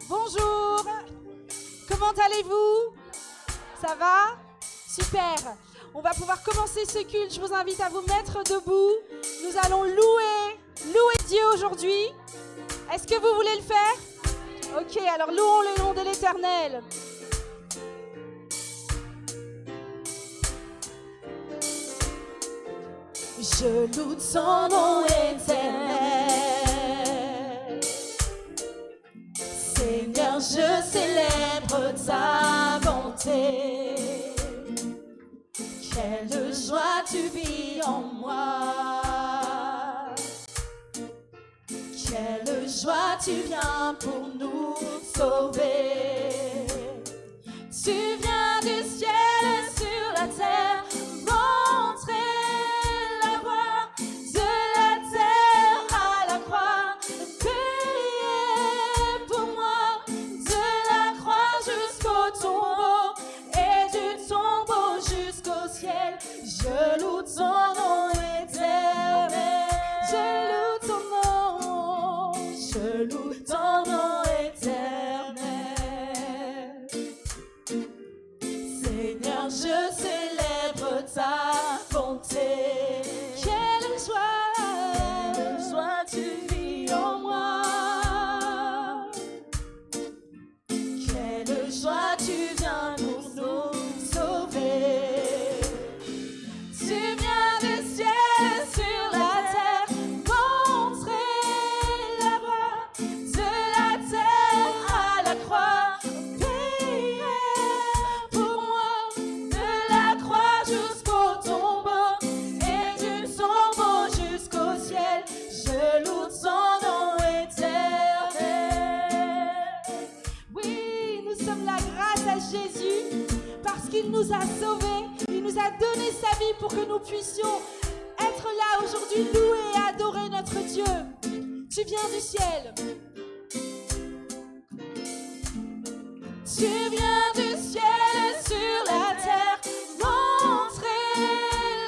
Bonjour. Comment allez-vous? Ça va? Super. On va pouvoir commencer ce culte. Je vous invite à vous mettre debout. Nous allons louer Dieu aujourd'hui. Est-ce que vous voulez le faire? Ok, alors louons le nom de l'Éternel. Je loue ton nom éternel. Seigneur, je célèbre ta bonté. Quelle joie tu vis en moi. Quelle joie tu viens pour nous sauver. Tu viens du ciel sur la terre, montrer la voie de la terre à la croix, payer pour moi de la croix jusqu'au tombeau et du tombeau jusqu'au ciel. Je loue ton nom éternel, je loue ton nom, je loue ton nom éternel. Seigneur, je célèbre ta bonté. Quelle joie tu vis en moi. Quelle joie tu viens pour nous sauver. Tu viens du ciel sur la terre, montrer la voie de la terre à la croix, payer pour moi de la croix jusqu'au tombeau et du tombeau jusqu'au ciel. Je loue ton nom éternel. Oui, nous sommes là grâce à Jésus parce qu'il nous a sauvés. Il nous a donné sa vie pour que nous puissions être là aujourd'hui, louer et adorer notre Dieu. Tu viens du ciel. Tu viens du ciel sur la terre, montrer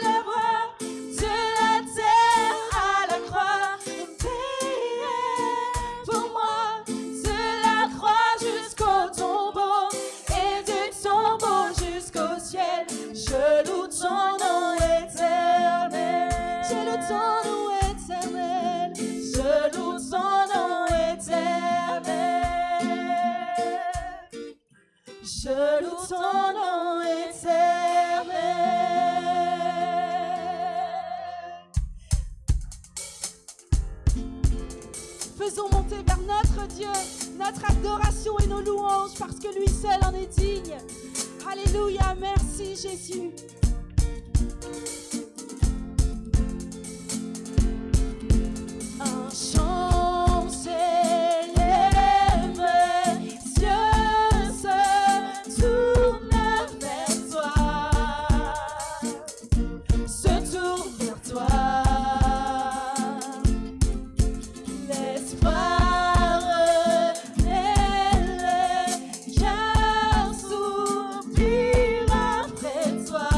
la voie de la terre à la croix, payer pour moi de la croix jusqu'au tombeau et du tombeau jusqu'au ciel. Je loue ton nom éternel, je loue ton nom éternel, je loue ton nom éternel. Je loue ton nom éternel. Faisons monter vers notre Dieu notre adoration et nos louanges parce que lui seul en est digne. Alléluia, merci Jésus. Un chant célèbre, Dieu se tourne vers toi, se tourne vers toi. L'espoir renaît, le cœur soupire après toi.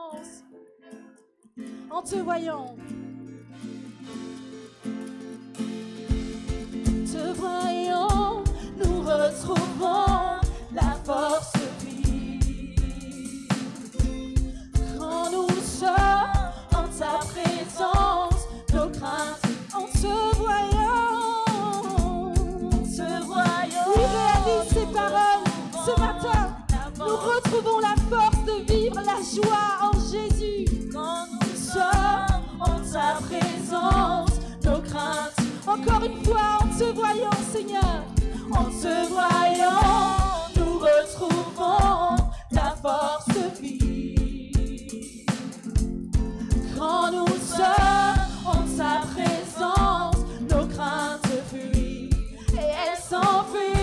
présence. En te voyant. Te voyant, nous retrouvons la force vive. Quand nous sommes en ta présence, nos craintes, en te voyant, oui, réalise ces paroles ce matin. Nous retrouvons la force de vivre la joie en Jésus. Quand nous sommes en ta présence, nos craintes, encore une fois, en te voyant, Seigneur, en te voyant, nous retrouvons ta force vive. Quand nous sommes en ta présence, nos craintes fuient et elles s'enfuient.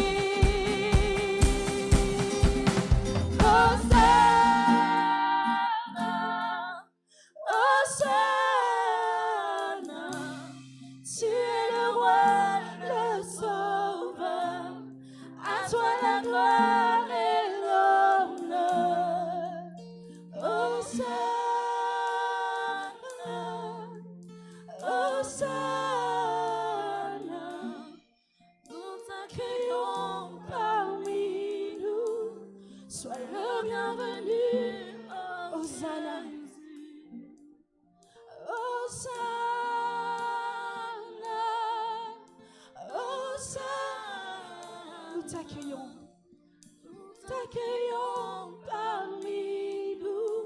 T'accueillons parmi nous,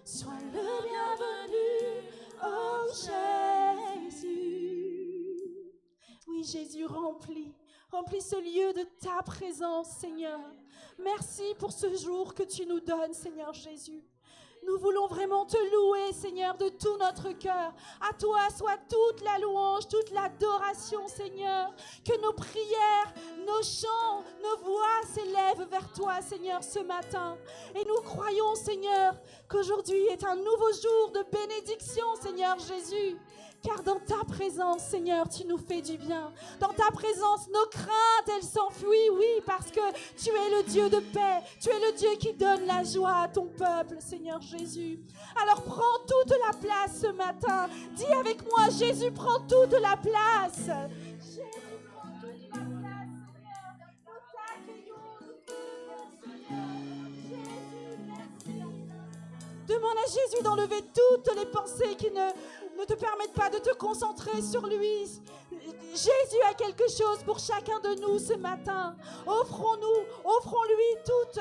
sois le bienvenu, oh Jésus. Oui, Jésus, remplis ce lieu de ta présence, Seigneur. Merci pour ce jour que tu nous donnes, Seigneur Jésus. Nous voulons vraiment te louer, Seigneur, de tout notre cœur. À toi soit toute la louange, toute l'adoration, Seigneur. Que nos prières, nos chants, nos voix s'élèvent vers toi, Seigneur, ce matin. Et nous croyons, Seigneur, qu'aujourd'hui est un nouveau jour de bénédiction, Seigneur Jésus. Car dans ta présence, Seigneur, tu nous fais du bien. Dans ta présence, nos craintes, elles s'enfuient, oui, parce que tu es le Dieu de paix. Tu es le Dieu qui donne la joie à ton peuple, Seigneur Jésus. Alors prends toute la place ce matin. Dis avec moi, Jésus, prends toute la place. Jésus, prends toute la place, Seigneur. Nous t'accueillons, Seigneur. Jésus, merci. Demande à Jésus d'enlever toutes les pensées qui ne te permettent pas de te concentrer sur lui. Jésus a quelque chose pour chacun de nous ce matin. Offrons-lui toute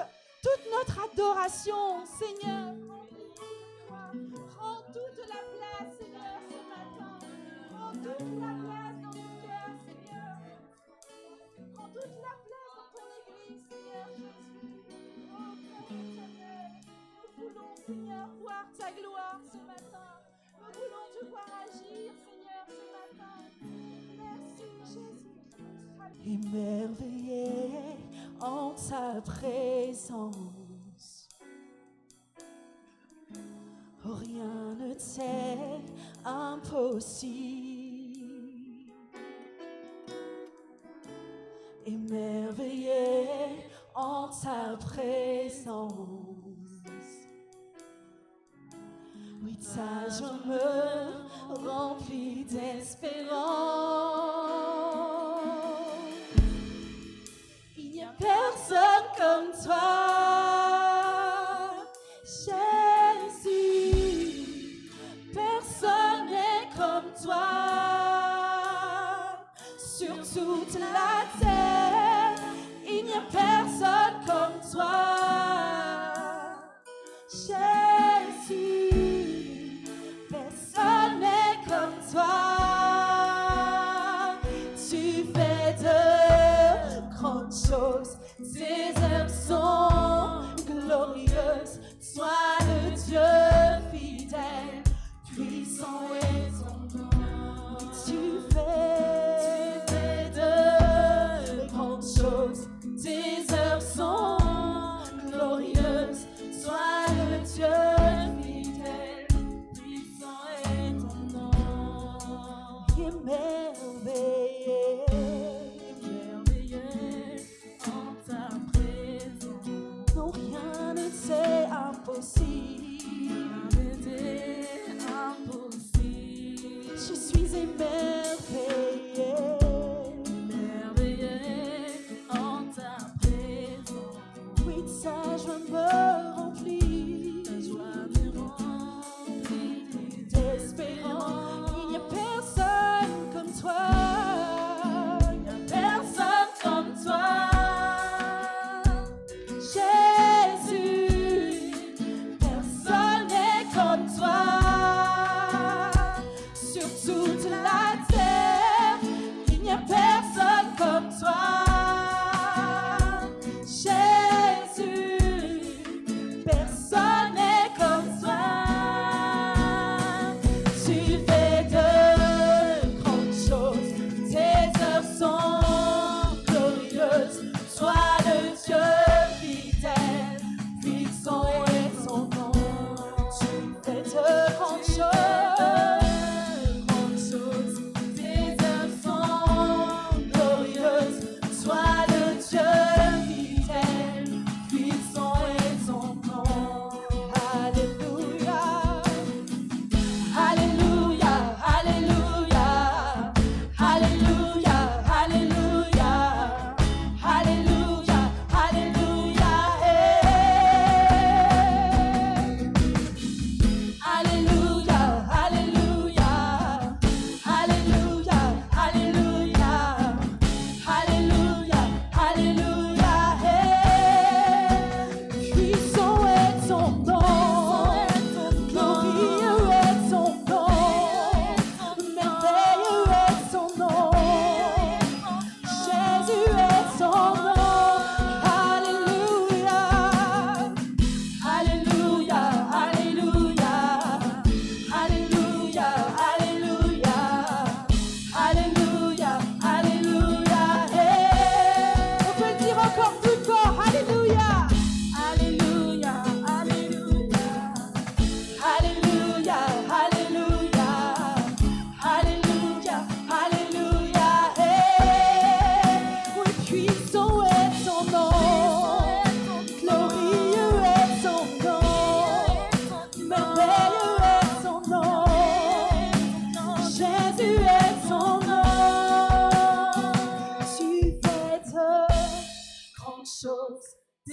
notre adoration, Seigneur. Prends toute la place, Seigneur, ce matin. Prends toute la place dans nos cœurs, Seigneur. Prends toute la place dans ton église, Seigneur Jésus. Oh, Père éternel, nous voulons, Seigneur, voir ta gloire ce matin. Nous voulons te voir agir, Seigneur, ce matin. Merci, Jésus. Émerveillé en ta présence, oh, rien ne t'est impossible. Émerveillé en ta présence, oui, ta joie me remplit d'espérance. Il n'y a personne comme toi, Jésus. Personne n'est comme toi. Sur toute la terre, il n'y a personne comme toi, Jésus. Personne n'est comme toi. Tu fais de grandes choses. Tes œuvres sont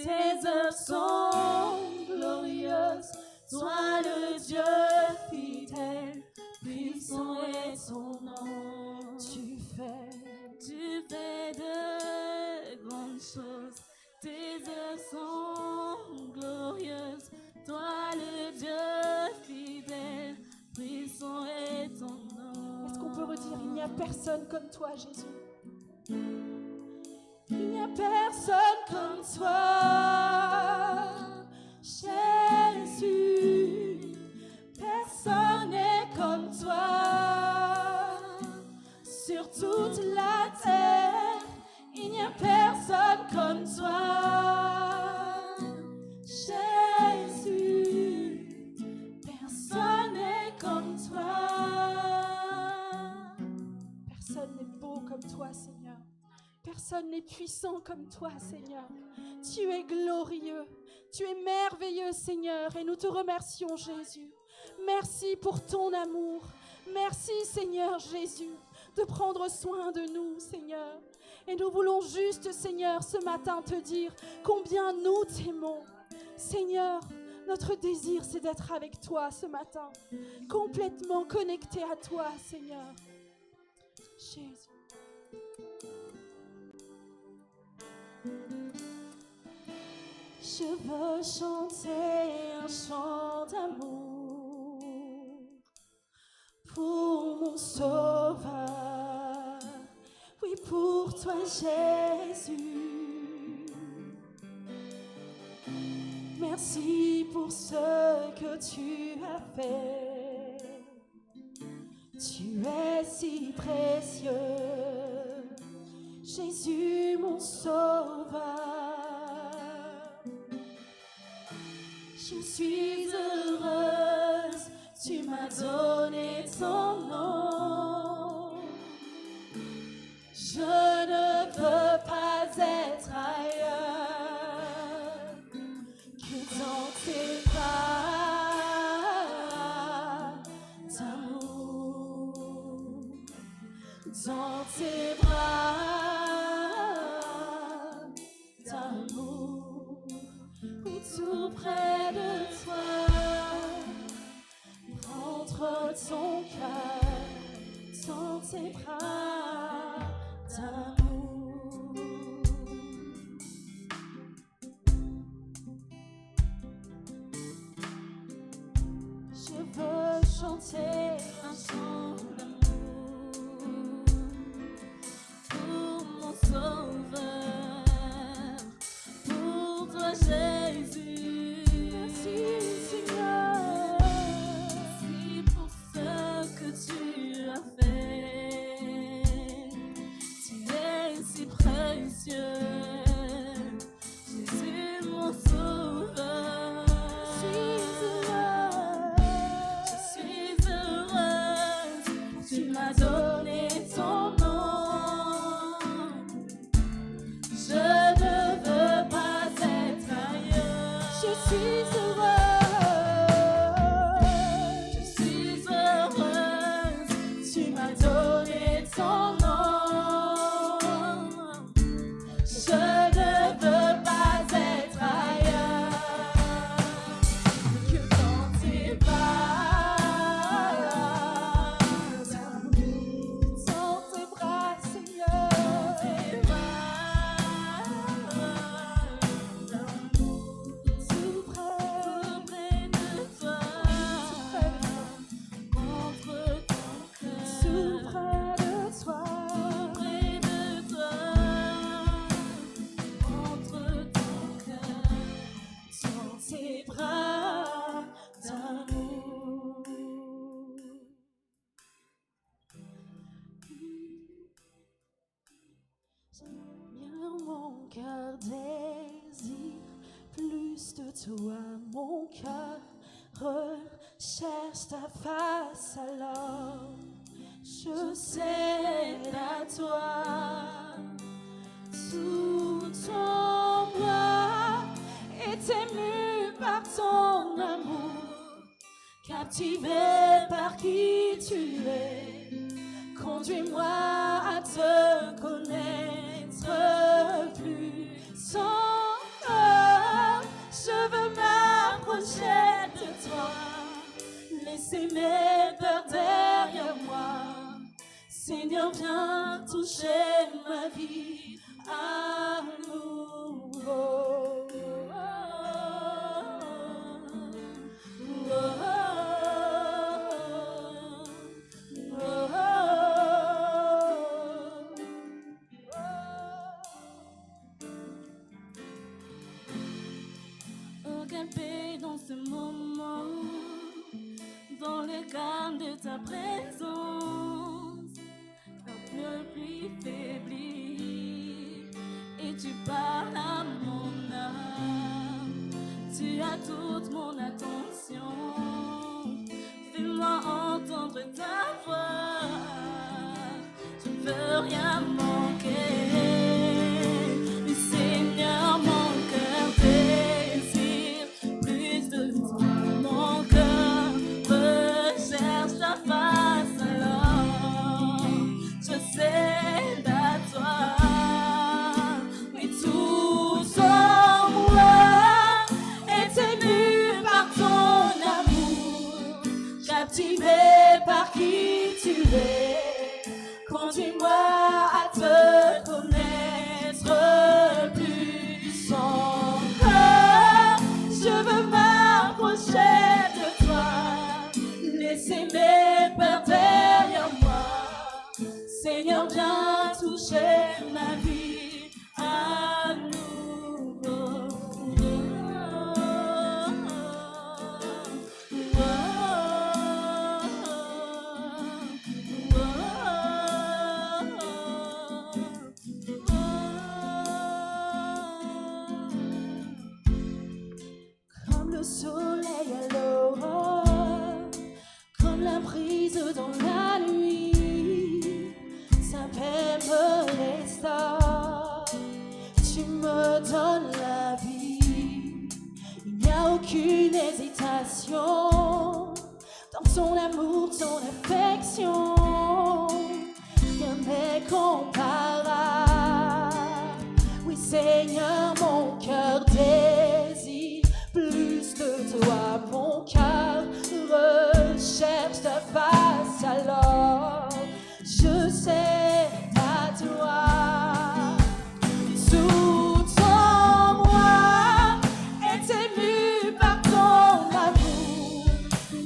tes œuvres sont glorieuses. Toi le Dieu fidèle, puissant est ton nom. Tu fais de grandes choses. Tes œuvres sont glorieuses. Toi le Dieu fidèle, puissant est ton nom. Est-ce qu'on peut redire, il n'y a personne comme toi, Jésus? Il n'y a personne comme toi, Jésus. Personne n'est comme toi. Sur toute la terre, il n'y a personne comme toi, Jésus. Personne n'est comme toi. Personne n'est beau comme toi, Seigneur. Personne n'est puissant comme toi, Seigneur. Tu es glorieux, tu es merveilleux, Seigneur, et nous te remercions, Jésus. Merci pour ton amour. Merci, Seigneur Jésus, de prendre soin de nous, Seigneur. Et nous voulons juste, Seigneur, ce matin te dire combien nous t'aimons. Seigneur, notre désir, c'est d'être avec toi ce matin, complètement connecté à toi, Seigneur. Jésus. Je veux chanter un chant d'amour pour mon Sauveur, oui pour toi Jésus. Merci pour ce que tu as fait, tu es si précieux, Jésus mon Sauveur. Je suis heureuse, tu m'as donné ton nom. Je ne veux pas être ailleurs que dans tes bras d'amour, dans tes bras d'amour, oui, tout près de toi, prendre ton cœur dans tes bras d'amour. Je veux chanter un chant d'amour pour mon Sauveur, pour toi Jésus. Merci Seigneur, merci pour ce que tu as fait. Tu es si précieux, Jésus mon Sauveur. Je suis heureuse, tu m'as donné ton nom. Je ne veux pas être ailleurs. Je suis heureuse, tu m'as donné ton nom. Je ne veux pas être ailleurs que dans tes bras d'amour, dans tes bras, Seigneur, tes bras d'amour, tout près de toi, entre ton cœur, tout près de toi, entre ton cœur, dans tes bras d'amour. Seigneur, mon cœur désire plus de toi, mon cœur recherche ta face, alors je cède à toi. Sous ton bras, est ému par ton amour, captivé par qui tu es. Conduis-moi à te connaître plus sans m'approcher de toi. Laisser mes peurs derrière moi. Seigneur, viens toucher ma vie à nouveau. Oh, quelle paix dans ce moment, dans le calme de ta présence. Ne plus faiblir, et tu parles à mon âme. Tu as toute mon attention. Fais-moi entendre ta voix. Je ne veux rien manquer. Mais Seigneur, mon cœur désire plus de toi. Mon cœur recherche ta face alors. Je cède à toi, mais tout en moi est ému par ton amour, captivé par qui tu es. Conduis-moi à te connaître plus encore. Je veux m'approcher de toi, laisser mes peurs derrière moi. Seigneur, viens toucher ma vie à nouveau. Comme le soleil à l'aurore, comme la brise dans la nuit, s'appelle les stars. Tu me donnes la vie. Il n'y a aucune hésitation dans ton amour, ton affection. Rien n'est comparable. Oui, Seigneur, mon cœur désire plus de toi. Mon cœur recherche ta face alors. Je sais à toi. Tout en moi est ému par ton amour,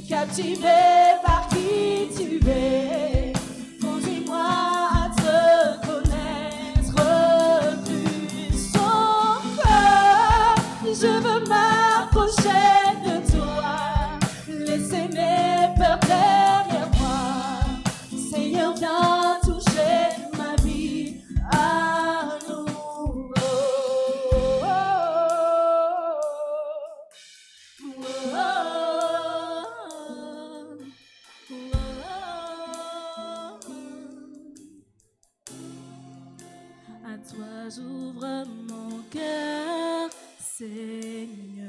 captivé par qui tu es. Conduis-moi à te connaître plus encore. Je veux m'approcher de toi, laisser mes peurs derrière moi. Seigneur, viens toucher ma vie à nouveau. À toi j'ouvre mon cœur, Seigneur.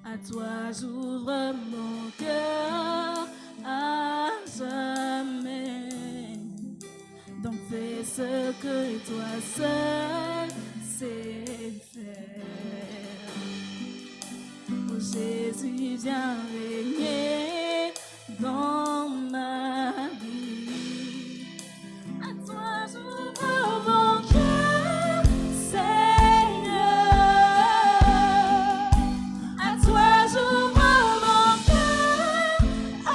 À toi j'ouvre mon cœur à jamais. Donc fais ce que toi seul sais faire. Oh Jésus, viens régner dans ma vie. À toi j'ouvre mon cœur, Seigneur. À toi j'ouvre mon cœur à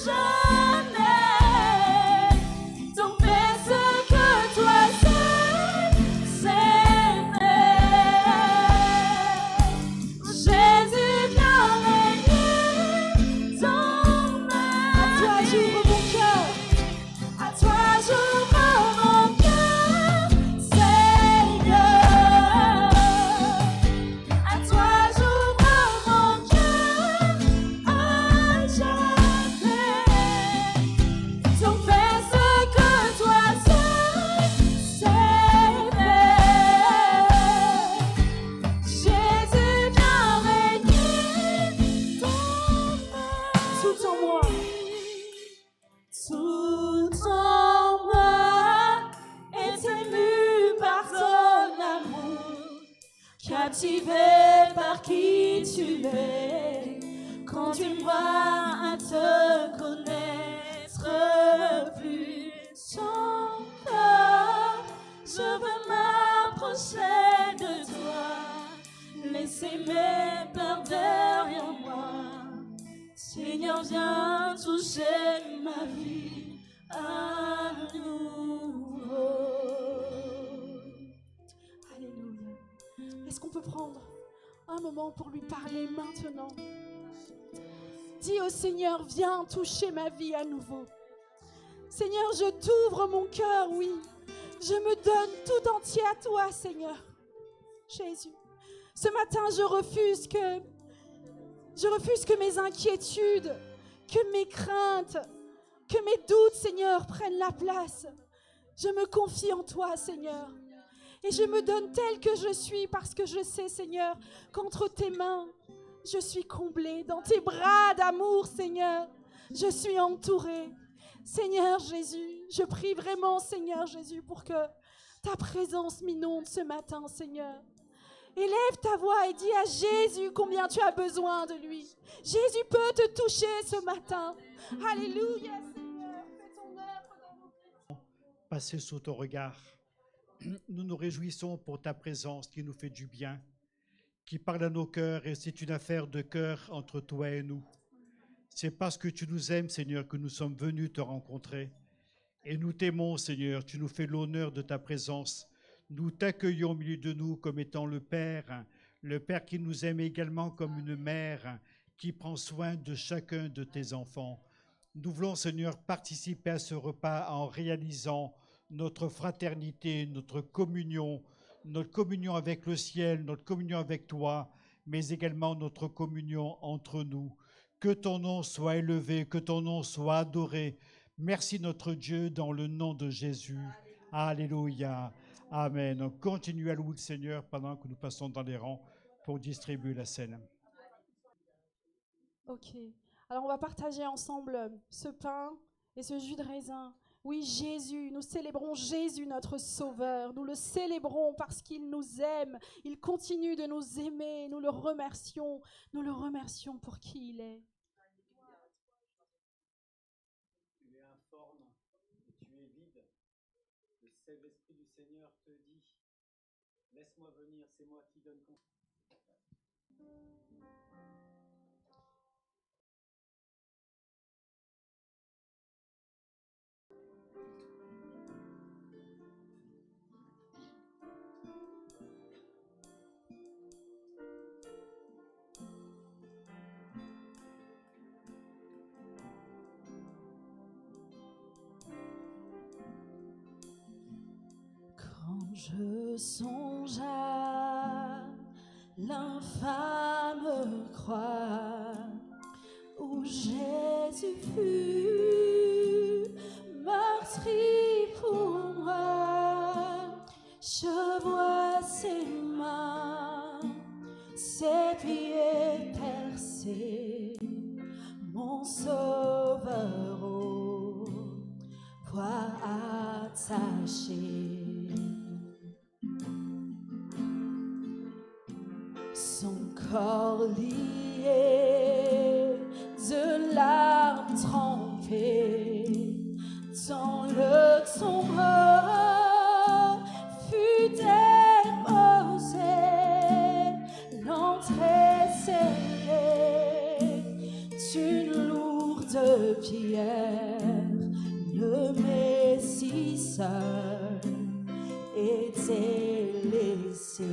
jamais. Donc fais ce que toi seul sais faire. Jésus, viens régner Aide-moi à te connaître plus encore. Je veux m'approcher de toi, laisser mes peurs derrière moi. Seigneur, viens toucher ma vie à nouveau. Alléluia. Est-ce qu'on peut prendre un moment pour lui parler maintenant? Dis au Seigneur, viens toucher ma vie à nouveau. Seigneur, je t'ouvre mon cœur, oui. Je me donne tout entier à toi, Seigneur. Jésus, ce matin, je refuse que mes inquiétudes, que mes craintes, que mes doutes, Seigneur, prennent la place. Je me confie en toi, Seigneur. Et je me donne tel que je suis parce que je sais, Seigneur, qu'entre tes mains, je suis comblée. Dans tes bras d'amour, Seigneur, je suis entourée. Seigneur Jésus, je prie vraiment, Seigneur Jésus, pour que ta présence m'inonde ce matin, Seigneur. Élève ta voix et dis à Jésus combien tu as besoin de lui. Jésus peut te toucher ce matin. Alléluia, Seigneur. Fais ton œuvre dans nos vies. Passer sous ton regard. Nous nous réjouissons pour ta présence qui nous fait du bien, qui parle à nos cœurs, et c'est une affaire de cœur entre toi et nous. C'est parce que tu nous aimes, Seigneur, que nous sommes venus te rencontrer. Et nous t'aimons, Seigneur, tu nous fais l'honneur de ta présence. Nous t'accueillons au milieu de nous comme étant le Père qui nous aime également comme une mère qui prend soin de chacun de tes enfants. Nous voulons, Seigneur, participer à ce repas en réalisant notre fraternité, notre communion avec le ciel, notre communion avec toi, mais également notre communion entre nous. Que ton nom soit élevé, que ton nom soit adoré. Merci notre Dieu dans le nom de Jésus. Alléluia. Amen. On continue à louer le Seigneur pendant que nous passons dans les rangs pour distribuer la scène. Ok. Alors on va partager ensemble ce pain et ce jus de raisin. Oui, Jésus, nous célébrons Jésus, notre Sauveur. Nous le célébrons parce qu'il nous aime. Il continue de nous aimer. Nous le remercions. Nous le remercions pour qui il est. Tu es informe, tu es vide. Le Saint-Esprit du Seigneur te dit, laisse-moi venir, c'est moi qui donne confiance. Quand je songe à l'infâme croix où Jésus fut meurtri pour moi, je vois ses mains, ses pieds percés, mon Sauveur au poids attaché. Son corps lié, de larmes trempées, dans le tombeau fut déposé, l'entrée scellée d'une lourde pierre, le Messie seul était laissé.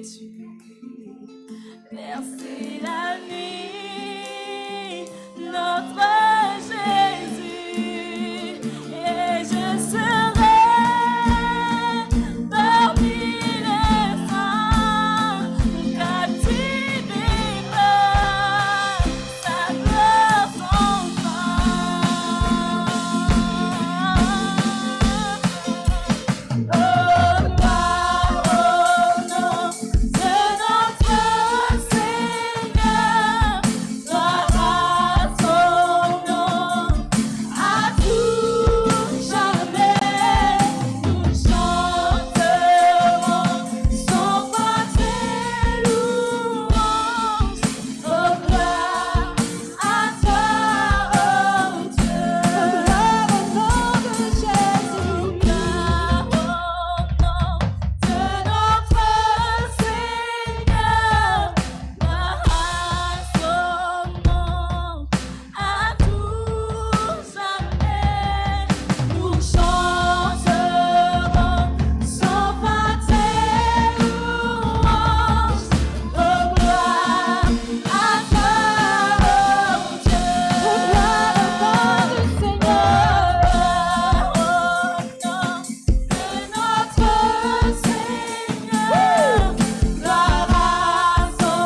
Jésus. Merci la nuit, notre Jésus, et je serai parmi les saints, captivé par sa gloire sans fin. Oh, gloire au nom de notre Seigneur, gloire à son nom, à tout jamais, nous chanterons son parfait louange. Oh, gloire à toi, oh Dieu. Gloire au nom de Jésus, gloire au nom de notre Seigneur, gloire à son nom, à tout jamais, nous chanterons son parfait louange. Oh, gloire à toi, oh Dieu. Gloire au nom du Seigneur, gloire au nom de notre Seigneur, gloire à son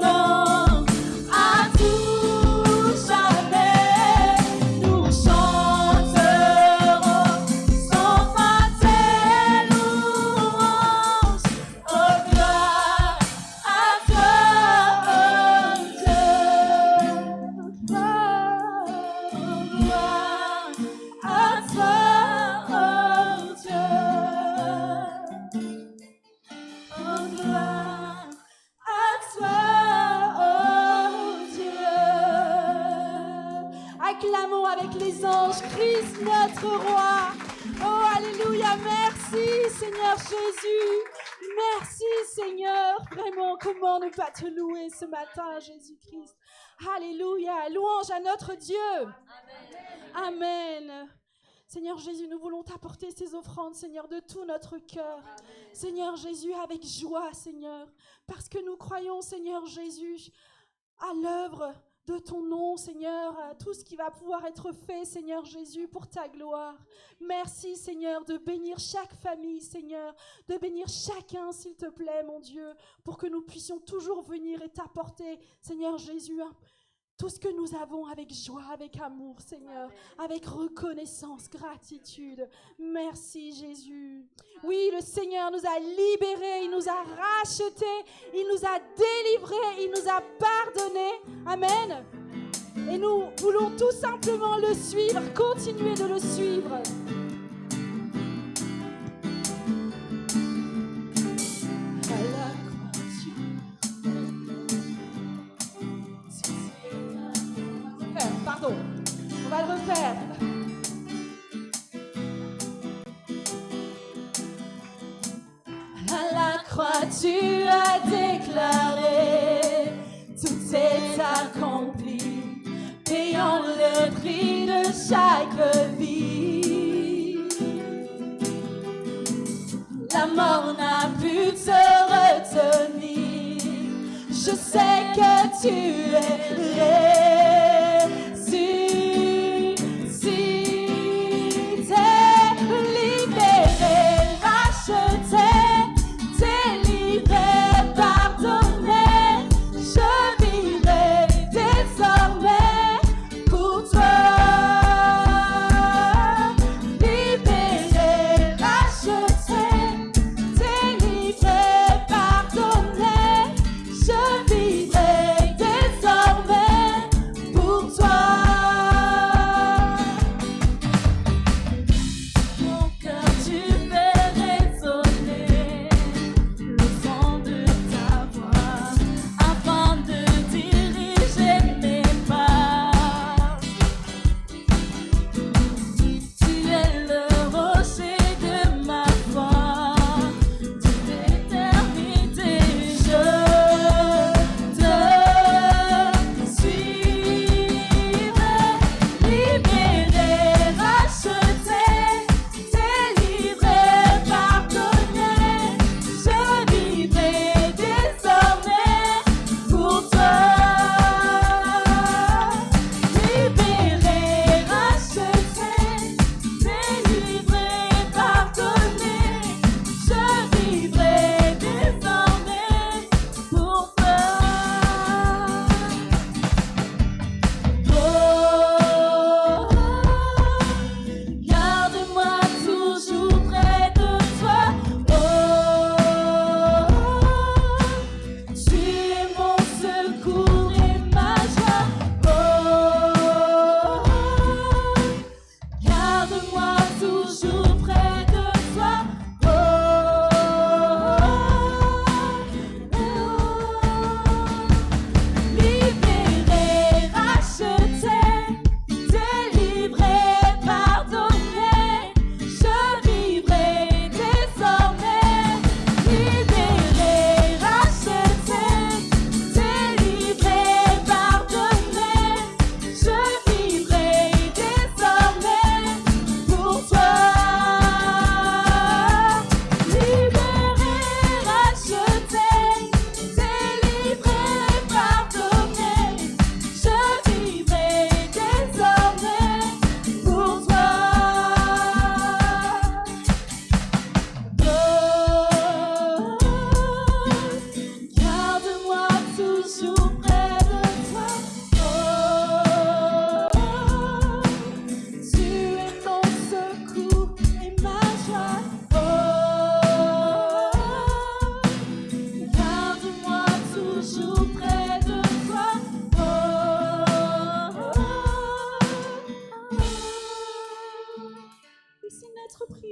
nom, à tout jamais, nous chanterons son parfait louange. Oh, gloire à toi, oh Dieu. Gloire à toi, oh Dieu. Oh, gloire à toi, oh Dieu. Acclamons avec les anges Christ notre roi. Oh, alléluia, merci Seigneur Jésus. Merci Seigneur. Vraiment, comment ne pas te louer ce matin, Jésus-Christ. Alléluia, louange à notre Dieu. Amen. Seigneur Jésus, nous voulons t'apporter ces offrandes, Seigneur, de tout notre cœur. Seigneur Jésus, avec joie, Seigneur, parce que nous croyons, Seigneur Jésus, à l'œuvre de ton nom, Seigneur, à tout ce qui va pouvoir être fait, Seigneur Jésus, pour ta gloire. Merci, Seigneur, de bénir chaque famille, Seigneur, de bénir chacun, s'il te plaît, mon Dieu, pour que nous puissions toujours venir et t'apporter, Seigneur Jésus, tout ce que nous avons avec joie, avec amour, Seigneur, avec reconnaissance, gratitude. Merci, Jésus. Oui, le Seigneur nous a libérés, il nous a rachetés, il nous a délivrés, il nous a pardonnés. Amen. Et nous voulons tout simplement le suivre, continuer de le suivre. Pardon, on va le refaire. À la croix, tu as déclaré, tout est accompli, payant le prix de chaque vie. La mort n'a pu te retenir, je sais que tu es désormais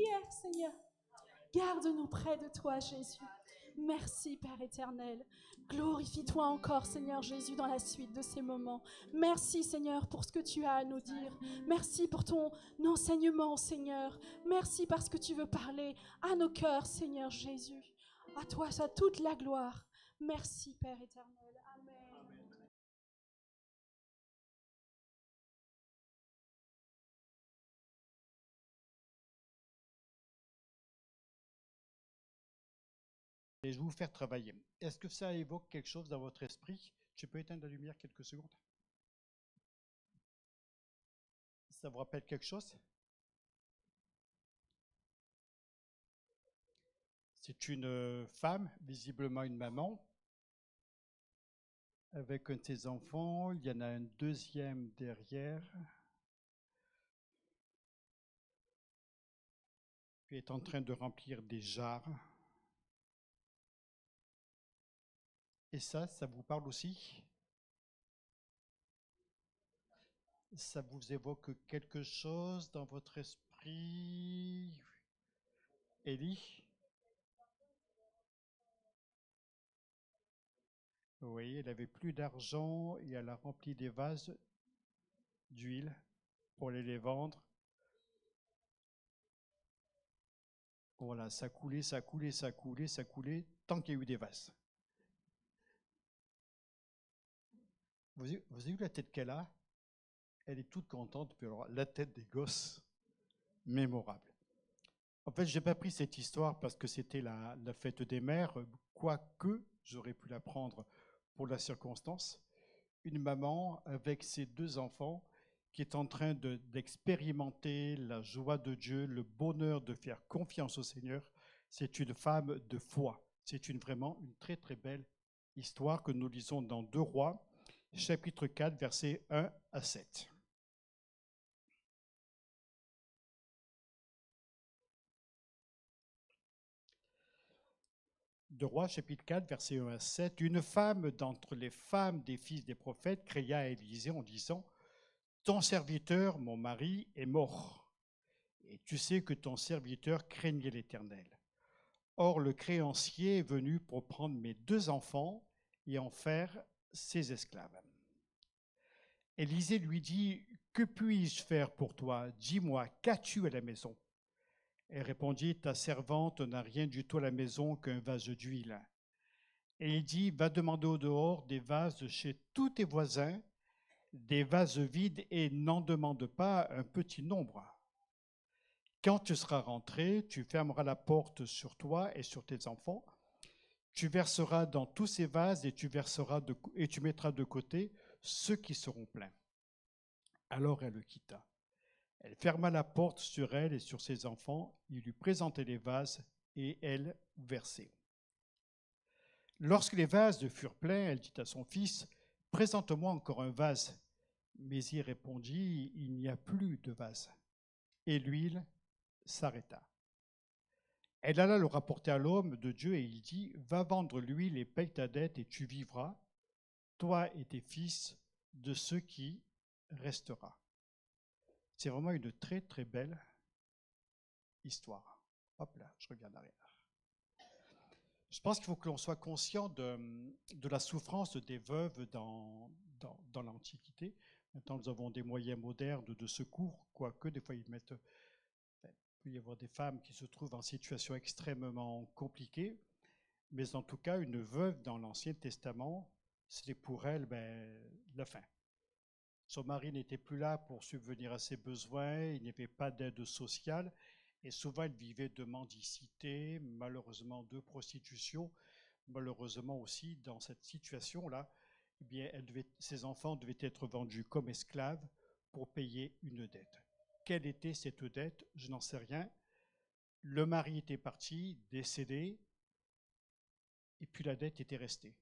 prière, Seigneur. Garde-nous près de toi, Jésus. Merci, Père éternel. Glorifie-toi encore, Seigneur Jésus, dans la suite de ces moments. Merci, Seigneur, pour ce que tu as à nous dire. Merci pour ton enseignement, Seigneur. Merci parce que tu veux parler à nos cœurs, Seigneur Jésus. À toi soit toute la gloire. Merci, Père éternel. Amen. Et je vais vous faire travailler. Est-ce que ça évoque quelque chose dans votre esprit? Tu peux éteindre la lumière quelques secondes? Ça vous rappelle quelque chose? C'est une femme, visiblement une maman, avec un de ses enfants. Il y en a un deuxième derrière. Qui est en train de remplir des jarres. Et ça vous parle aussi? Ça vous évoque quelque chose dans votre esprit? Élie? Oui, elle avait plus d'argent et elle a rempli des vases d'huile pour aller les vendre. Voilà, ça coulait, ça coulait, ça coulait, ça coulait, tant qu'il y a eu des vases. Vous avez vu la tête qu'elle a? Elle est toute contente, puis alors la tête des gosses, mémorable. En fait, je n'ai pas pris cette histoire parce que c'était la fête des mères, quoique j'aurais pu la prendre pour la circonstance. Une maman avec ses deux enfants qui est en train d'expérimenter la joie de Dieu, le bonheur de faire confiance au Seigneur. C'est une femme de foi. C'est vraiment une très très belle histoire que nous lisons dans 2 Rois, chapitre 4, versets 1 à 7. De Rois, chapitre 4, versets 1 à 7. Une femme d'entre les femmes des fils des prophètes cria à Élisée en disant: ton serviteur, mon mari, est mort, et tu sais que ton serviteur craignait l'Éternel. Or, le créancier est venu pour prendre mes 2 enfants et en faire ses esclaves. Élisée lui dit: que puis-je faire pour toi? Dis-moi, qu'as-tu à la maison? Elle répondit: ta servante n'a rien du tout à la maison qu'un vase d'huile. Et il dit: va demander au dehors des vases chez tous tes voisins, des vases vides, et n'en demande pas un petit nombre. Quand tu seras rentré, tu fermeras la porte sur toi et sur tes enfants. Tu verseras dans tous ces vases et tu mettras de côté ceux qui seront pleins. Alors elle le quitta. Elle ferma la porte sur elle et sur ses enfants. Il lui présentait les vases et elle versait. Lorsque les vases furent pleins, elle dit à son fils: présente-moi encore un vase. Mais il répondit: il n'y a plus de vase. Et l'huile s'arrêta. Elle alla le rapporter à l'homme de Dieu et il dit: va vendre l'huile et paye ta dette et tu vivras, toi et tes fils, de ce qui restera. C'est vraiment une très très belle histoire. Hop là, je reviens en arrière. Je pense qu'il faut que l'on soit conscient de la souffrance des veuves dans l'Antiquité. Maintenant, nous avons des moyens modernes de secours, quoique des fois il peut y avoir des femmes qui se trouvent en situation extrêmement compliquée, mais en tout cas, une veuve dans l'Ancien Testament, c'était pour elle la fin. Son mari n'était plus là pour subvenir à ses besoins, il n'y avait pas d'aide sociale, et souvent elle vivait de mendicité, malheureusement de prostitution. Malheureusement aussi, dans cette situation-là, eh bien, ses enfants devaient être vendus comme esclaves pour payer une dette. Quelle était cette dette? Je n'en sais rien. Le mari était parti, décédé, et puis la dette était restée.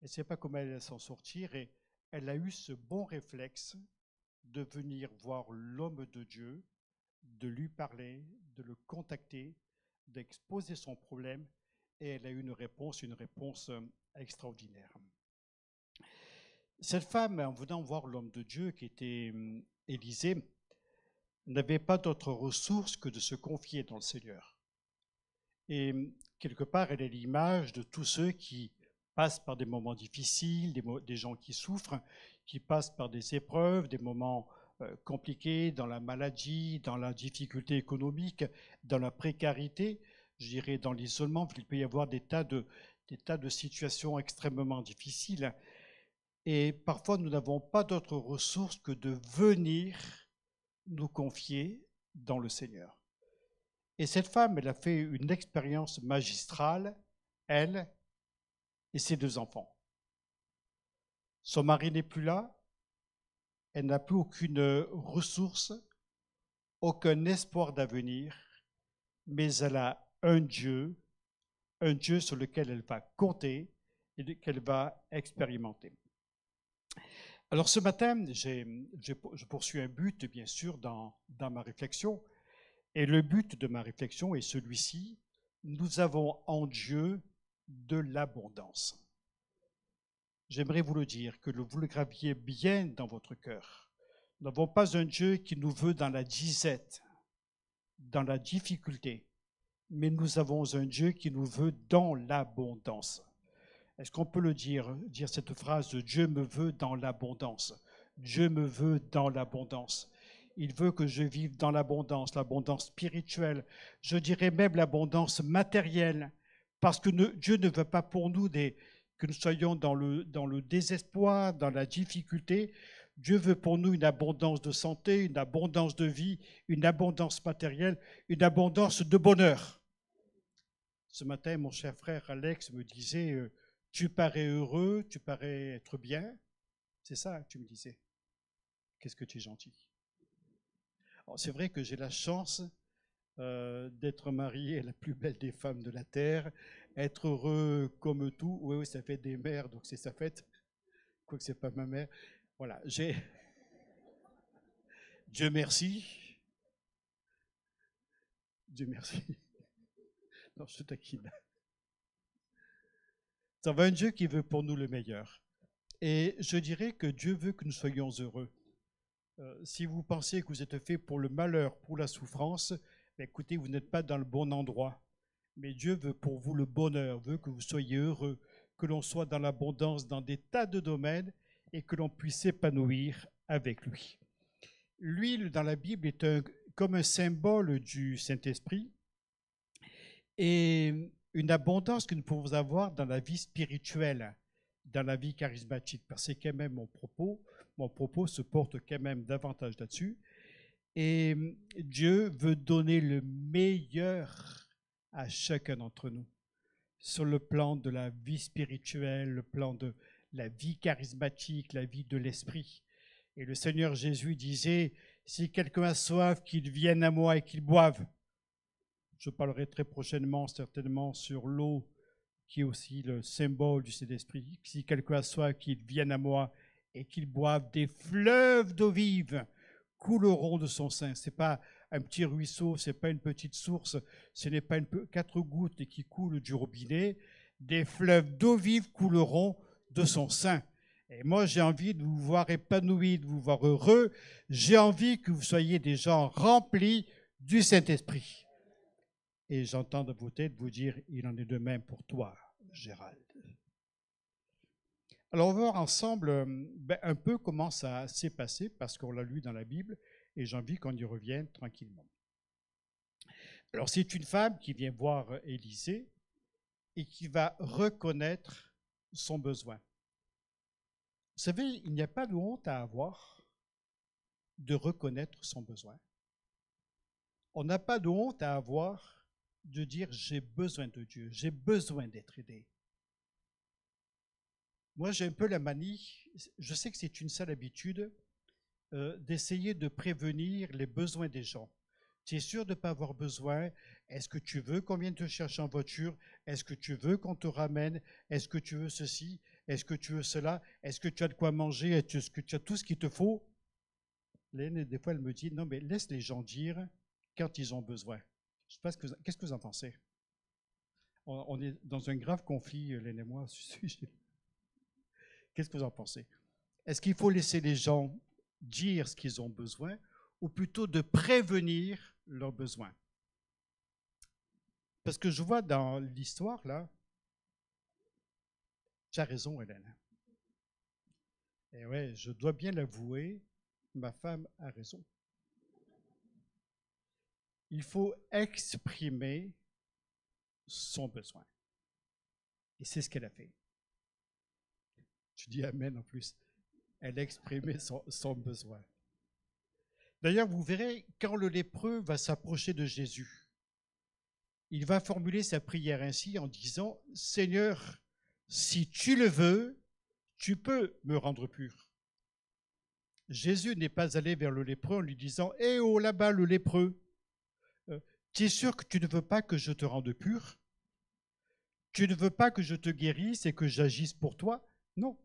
Elle ne sait pas comment elle allait s'en sortir, et elle a eu ce bon réflexe de venir voir l'homme de Dieu, de lui parler, de le contacter, d'exposer son problème, et elle a eu une réponse extraordinaire. Cette femme, en venant voir l'homme de Dieu qui était Élisée, n'avait pas d'autre ressource que de se confier dans le Seigneur. Et quelque part, elle est l'image de tous ceux qui passent par des moments difficiles, des gens qui souffrent, qui passent par des épreuves, des moments compliqués dans la maladie, dans la difficulté économique, dans la précarité, je dirais dans l'isolement. Il peut y avoir des tas de situations extrêmement difficiles. Et parfois, nous n'avons pas d'autre ressource que de venir nous confier dans le Seigneur. Et cette femme, elle a fait une expérience magistrale, elle et ses 2 enfants. Son mari n'est plus là, elle n'a plus aucune ressource, aucun espoir d'avenir, mais elle a un Dieu sur lequel elle va compter et qu'elle va expérimenter. Alors ce matin, je poursuis un but, bien sûr, dans ma réflexion. Et le but de ma réflexion est celui-ci. Nous avons en Dieu de l'abondance. J'aimerais vous le dire, que vous le graviez bien dans votre cœur. Nous n'avons pas un Dieu qui nous veut dans la disette, dans la difficulté, mais nous avons un Dieu qui nous veut dans l'abondance. Est-ce qu'on peut le dire cette phrase, Dieu me veut dans l'abondance. Dieu me veut dans l'abondance. Il veut que je vive dans l'abondance spirituelle, je dirais même l'abondance matérielle, parce que Dieu ne veut pas pour nous que nous soyons dans le désespoir, dans la difficulté. Dieu veut pour nous une abondance de santé, une abondance de vie, une abondance matérielle, une abondance de bonheur. Ce matin, mon cher frère Alex me disait, tu parais heureux, tu parais être bien. C'est ça que tu me disais. Qu'est-ce que tu es gentil. C'est vrai que j'ai la chance d'être marié à la plus belle des femmes de la terre, être heureux comme tout. Oui, ça fait des mères, donc c'est sa fête. Quoique c'est pas ma mère. Voilà, Dieu merci. Dieu merci. Non, je te taquine. Ça va un Dieu qui veut pour nous le meilleur. Et je dirais que Dieu veut que nous soyons heureux. Si vous pensez que vous êtes fait pour le malheur, pour la souffrance, écoutez, vous n'êtes pas dans le bon endroit. Mais Dieu veut pour vous le bonheur, veut que vous soyez heureux, que l'on soit dans l'abondance dans des tas de domaines et que l'on puisse s'épanouir avec lui. L'huile dans la Bible est comme un symbole du Saint-Esprit et une abondance que nous pouvons avoir dans la vie spirituelle, dans la vie charismatique, parce que c'est quand même mon propos se porte quand même davantage là-dessus. Et Dieu veut donner le meilleur à chacun d'entre nous, sur le plan de la vie spirituelle, le plan de la vie charismatique, la vie de l'esprit. Et le Seigneur Jésus disait, si quelqu'un a soif, qu'il vienne à moi et qu'il boive. Je parlerai très prochainement, certainement, sur l'eau, qui est aussi le symbole du Saint-Esprit. Si quelqu'un a soif, qu'il vienne à moi et qu'il boive, des fleuves d'eau vive couleront de son sein. Ce n'est pas un petit ruisseau, ce n'est pas une petite source, ce n'est pas 4 gouttes qui coulent du robinet. Des fleuves d'eau vive couleront de son sein. Et moi, j'ai envie de vous voir épanouis, de vous voir heureux. J'ai envie que vous soyez des gens remplis du Saint-Esprit. Et j'entends de vos têtes vous dire, il en est de même pour toi, Gérald. Alors, on va voir ensemble un peu comment ça s'est passé, parce qu'on l'a lu dans la Bible, et j'ai envie qu'on y revienne tranquillement. Alors, c'est une femme qui vient voir Élisée et qui va reconnaître son besoin. Vous savez, il n'y a pas de honte à avoir de reconnaître son besoin. On n'a pas de honte à avoir de dire « j'ai besoin de Dieu, j'ai besoin d'être aidé ». Moi, j'ai un peu la manie, je sais que c'est une sale habitude, d'essayer de prévenir les besoins des gens. Tu es sûr de ne pas avoir besoin? Est-ce que tu veux qu'on vienne te chercher en voiture? Est-ce que tu veux qu'on te ramène? Est-ce que tu veux ceci? Est-ce que tu veux cela? Est-ce que tu as de quoi manger? Est-ce que tu as tout ce qu'il te faut? Léne, des fois, elle me dit, non, mais laisse les gens dire quand ils ont besoin. Je sais pas qu'est-ce que vous en pensez? On est dans un grave conflit, Léne et moi, à ce sujet. Qu'est-ce que vous en pensez? Est-ce qu'il faut laisser les gens dire ce qu'ils ont besoin ou plutôt de prévenir leurs besoins. Parce que je vois dans l'histoire, là, tu as raison, Hélène. Et ouais, je dois bien l'avouer, ma femme a raison. Il faut exprimer son besoin. Et c'est ce qu'elle a fait. Tu dis amen en plus. Elle a exprimé son besoin. D'ailleurs, vous verrez, quand le lépreux va s'approcher de Jésus, il va formuler sa prière ainsi en disant « Seigneur, si tu le veux, tu peux me rendre pur. » Jésus n'est pas allé vers le lépreux en lui disant « Eh oh, là-bas, le lépreux, tu es sûr que tu ne veux pas que je te rende pur? Tu ne veux pas que je te guérisse et que j'agisse pour toi? » Non.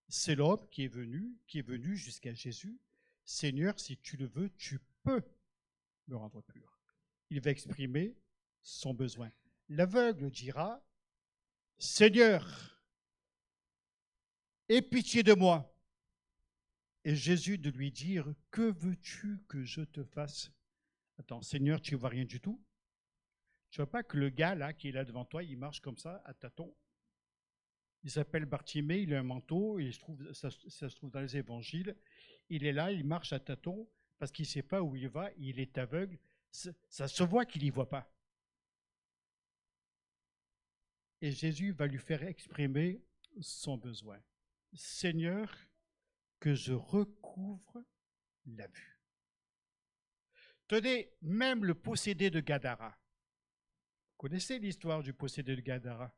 C'est l'homme qui est venu jusqu'à Jésus. « Seigneur, si tu le veux, tu peux me rendre pur. » Il va exprimer son besoin. L'aveugle dira « Seigneur, aie pitié de moi. » Et Jésus de lui dire « Que veux-tu que je te fasse ?» Attends, Seigneur, tu ne vois rien du tout? Tu ne vois pas que le gars là qui est là devant toi, il marche comme ça, à tâtons? Il s'appelle Bartimée, il a un manteau, et ça se trouve dans les évangiles. Il est là, il marche à tâtons parce qu'il ne sait pas où il va, il est aveugle. Ça se voit qu'il n'y voit pas. Et Jésus va lui faire exprimer son besoin. Seigneur, que je recouvre la vue. Tenez, même le possédé de Gadara. Vous connaissez l'histoire du possédé de Gadara?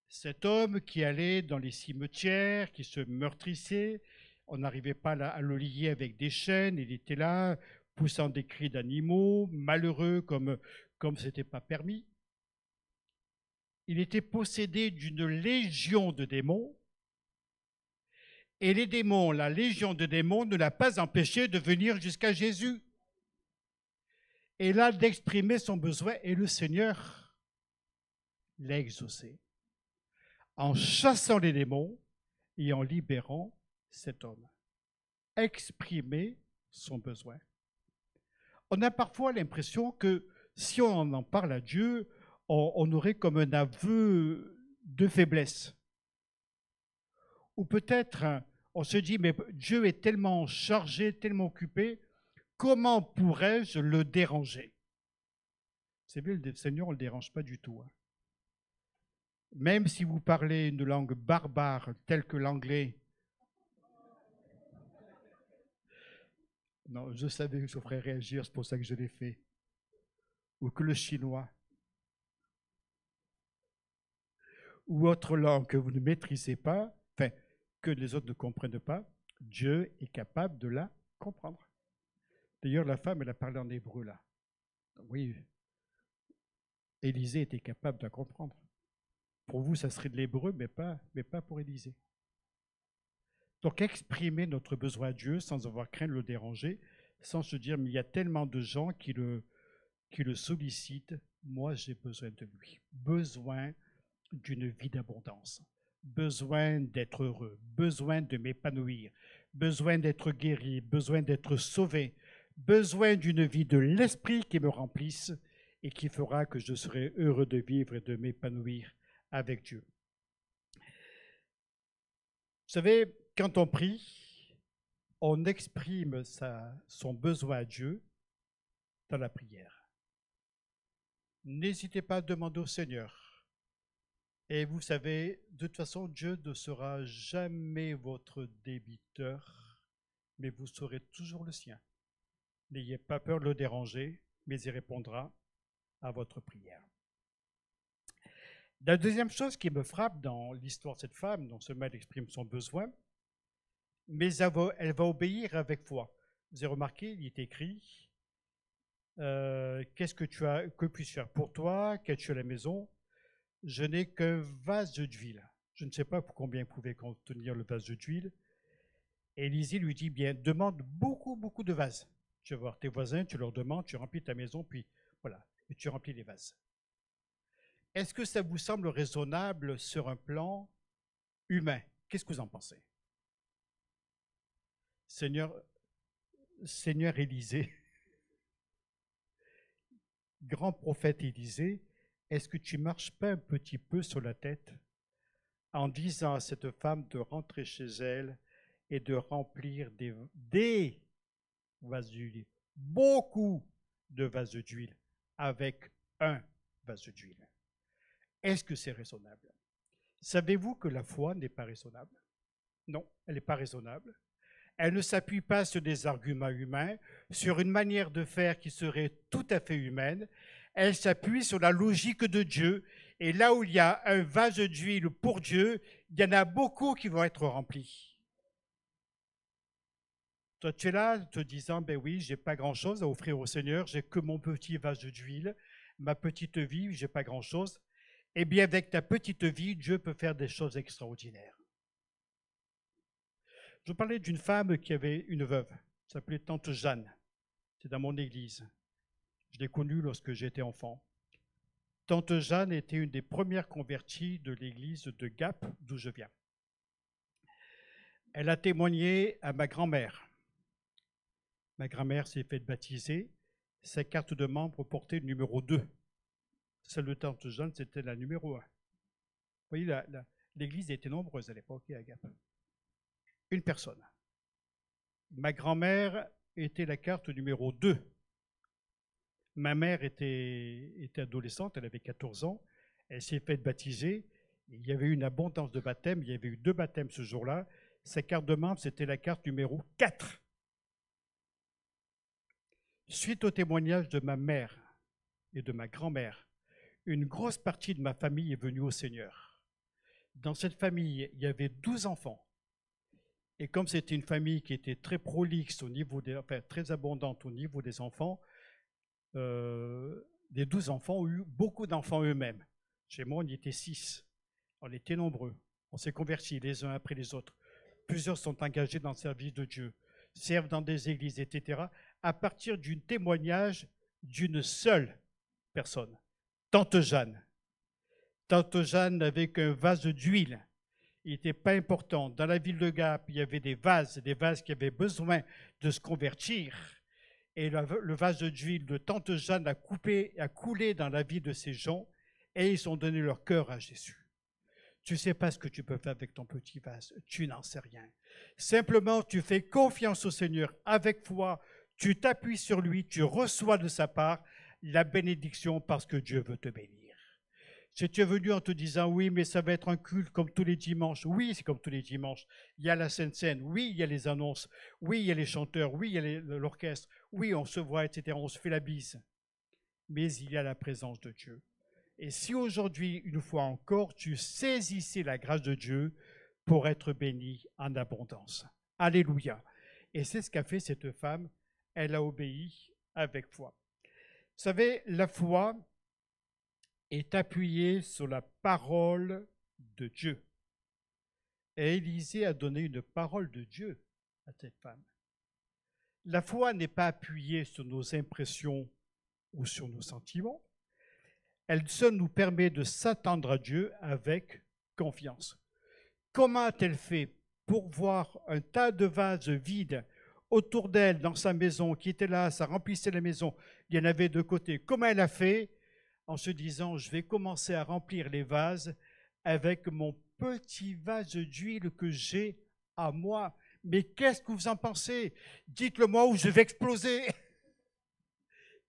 Cet homme qui allait dans les cimetières, qui se meurtrissait, on n'arrivait pas à le lier avec des chaînes, il était là, poussant des cris d'animaux, malheureux comme ce n'était pas permis. Il était possédé d'une légion de démons, et les démons, la légion de démons ne l'a pas empêché de venir jusqu'à Jésus. Et là, d'exprimer son besoin, et le Seigneur l'a exaucé, en chassant les démons et en libérant cet homme. Exprimer son besoin. On a parfois l'impression que si on en parle à Dieu, on aurait comme un aveu de faiblesse. Ou peut-être on se dit, mais Dieu est tellement chargé, tellement occupé, comment pourrais-je le déranger? C'est bien, le Seigneur, on ne le dérange pas du tout. Même si vous parlez une langue barbare telle que l'anglais, non, je savais que je ferais réagir, c'est pour ça que je l'ai fait. Ou que le chinois. Ou autre langue que vous ne maîtrisez pas, enfin, que les autres ne comprennent pas, Dieu est capable de la comprendre. D'ailleurs, la femme, elle a parlé en hébreu, là. Oui, Élisée était capable de la comprendre. Pour vous, ça serait de l'hébreu, mais pas pour Élisée. Donc, exprimer notre besoin à Dieu sans avoir craint de le déranger, sans se dire, mais il y a tellement de gens qui le sollicitent, moi j'ai besoin de lui. Besoin d'une vie d'abondance, besoin d'être heureux, besoin de m'épanouir, besoin d'être guéri, besoin d'être sauvé, besoin d'une vie de l'esprit qui me remplisse et qui fera que je serai heureux de vivre et de m'épanouir avec Dieu. Vous savez, quand on prie, on exprime son besoin à Dieu dans la prière. N'hésitez pas à demander au Seigneur. Et vous savez, de toute façon, Dieu ne sera jamais votre débiteur, mais vous serez toujours le sien. N'ayez pas peur de le déranger, mais il répondra à votre prière. La deuxième chose qui me frappe dans l'histoire de cette femme, non seulement elle exprime son besoin, mais elle va obéir avec foi. Vous avez remarqué, il est écrit qu'est-ce que puis-je faire pour toi? Qu'as-tu à la maison? Je n'ai qu'un vase d'huile. Je ne sais pas pour combien pouvait contenir le vase d'huile. Et Élisée lui dit, bien, demande beaucoup, beaucoup de vases. Tu vas voir tes voisins, tu leur demandes, tu remplis ta maison, puis voilà, et tu remplis les vases. Est-ce que ça vous semble raisonnable sur un plan humain? Qu'est-ce que vous en pensez? Seigneur, Seigneur Élisée, grand prophète Élisée, est-ce que tu marches pas un petit peu sur la tête en disant à cette femme de rentrer chez elle et de remplir des vases d'huile, beaucoup de vases d'huile, avec un vase d'huile? Est-ce que c'est raisonnable? Savez-vous que la foi n'est pas raisonnable? Non, elle n'est pas raisonnable. Elle ne s'appuie pas sur des arguments humains, sur une manière de faire qui serait tout à fait humaine. Elle s'appuie sur la logique de Dieu. Et là où il y a un vase d'huile pour Dieu, il y en a beaucoup qui vont être remplis. Toi, tu es là te disant, ben oui, j'ai pas grand-chose à offrir au Seigneur, j'ai que mon petit vase d'huile, ma petite vie, j'ai pas grand-chose. Eh bien, avec ta petite vie, Dieu peut faire des choses extraordinaires. Je parlais d'une femme qui avait une veuve, s'appelait Tante Jeanne. C'est dans mon église. Je l'ai connue lorsque j'étais enfant. Tante Jeanne était une des premières converties de l'église de Gap, d'où je viens. Elle a témoigné à ma grand-mère. Ma grand-mère s'est faite baptiser. Sa carte de membre portait le numéro 2. Celle de Tante Jeanne, c'était la numéro 1. Vous voyez, l'église était nombreuse à l'époque à Gap. Une personne. Ma grand-mère était la carte numéro 2. Ma mère était adolescente, elle avait 14 ans. Elle s'est faite baptiser. Il y avait eu une abondance de baptêmes. Il y avait eu 2 baptêmes ce jour-là. Sa carte de membre, c'était la carte numéro 4. Suite au témoignage de ma mère et de ma grand-mère, une grosse partie de ma famille est venue au Seigneur. Dans cette famille, il y avait 12 enfants. Et comme c'était une famille qui était très prolixe au niveau très abondante au niveau des enfants, les 12 enfants ont eu beaucoup d'enfants eux-mêmes. Chez moi, on y était 6. On était nombreux. On s'est convertis les uns après les autres. Plusieurs sont engagés dans le service de Dieu, servent dans des églises, etc., à partir d'un témoignage d'une seule personne, Tante Jeanne. Tante Jeanne n'avait qu'un vase d'huile. Il n'était pas important. Dans la ville de Gap, il y avait des vases qui avaient besoin de se convertir. Et le vase d'huile de Tante Jeanne a coulé dans la vie de ces gens et ils ont donné leur cœur à Jésus. Tu ne sais pas ce que tu peux faire avec ton petit vase. Tu n'en sais rien. Simplement, tu fais confiance au Seigneur avec foi. Tu t'appuies sur lui. Tu reçois de sa part la bénédiction parce que Dieu veut te bénir. Si tu es venu en te disant, oui, mais ça va être un culte comme tous les dimanches. Oui, c'est comme tous les dimanches. Il y a la Sainte Seine. Oui, il y a les annonces. Oui, il y a les chanteurs. Oui, il y a l'orchestre. Oui, on se voit, etc. On se fait la bise. Mais il y a la présence de Dieu. Et si aujourd'hui, une fois encore, tu saisissais la grâce de Dieu pour être béni en abondance. Alléluia. Et c'est ce qu'a fait cette femme. Elle a obéi avec foi. Vous savez, la foi est appuyée sur la parole de Dieu. Et Élisée a donné une parole de Dieu à cette femme. La foi n'est pas appuyée sur nos impressions ou sur nos sentiments. Elle seule nous permet de s'attendre à Dieu avec confiance. Comment a-t-elle fait pour voir un tas de vases vides autour d'elle dans sa maison, qui étaient là, ça remplissait la maison, il y en avait de côté. Comment elle a fait? En se disant, je vais commencer à remplir les vases avec mon petit vase d'huile que j'ai à moi. Mais qu'est-ce que vous en pensez? Dites-le moi ou je vais exploser.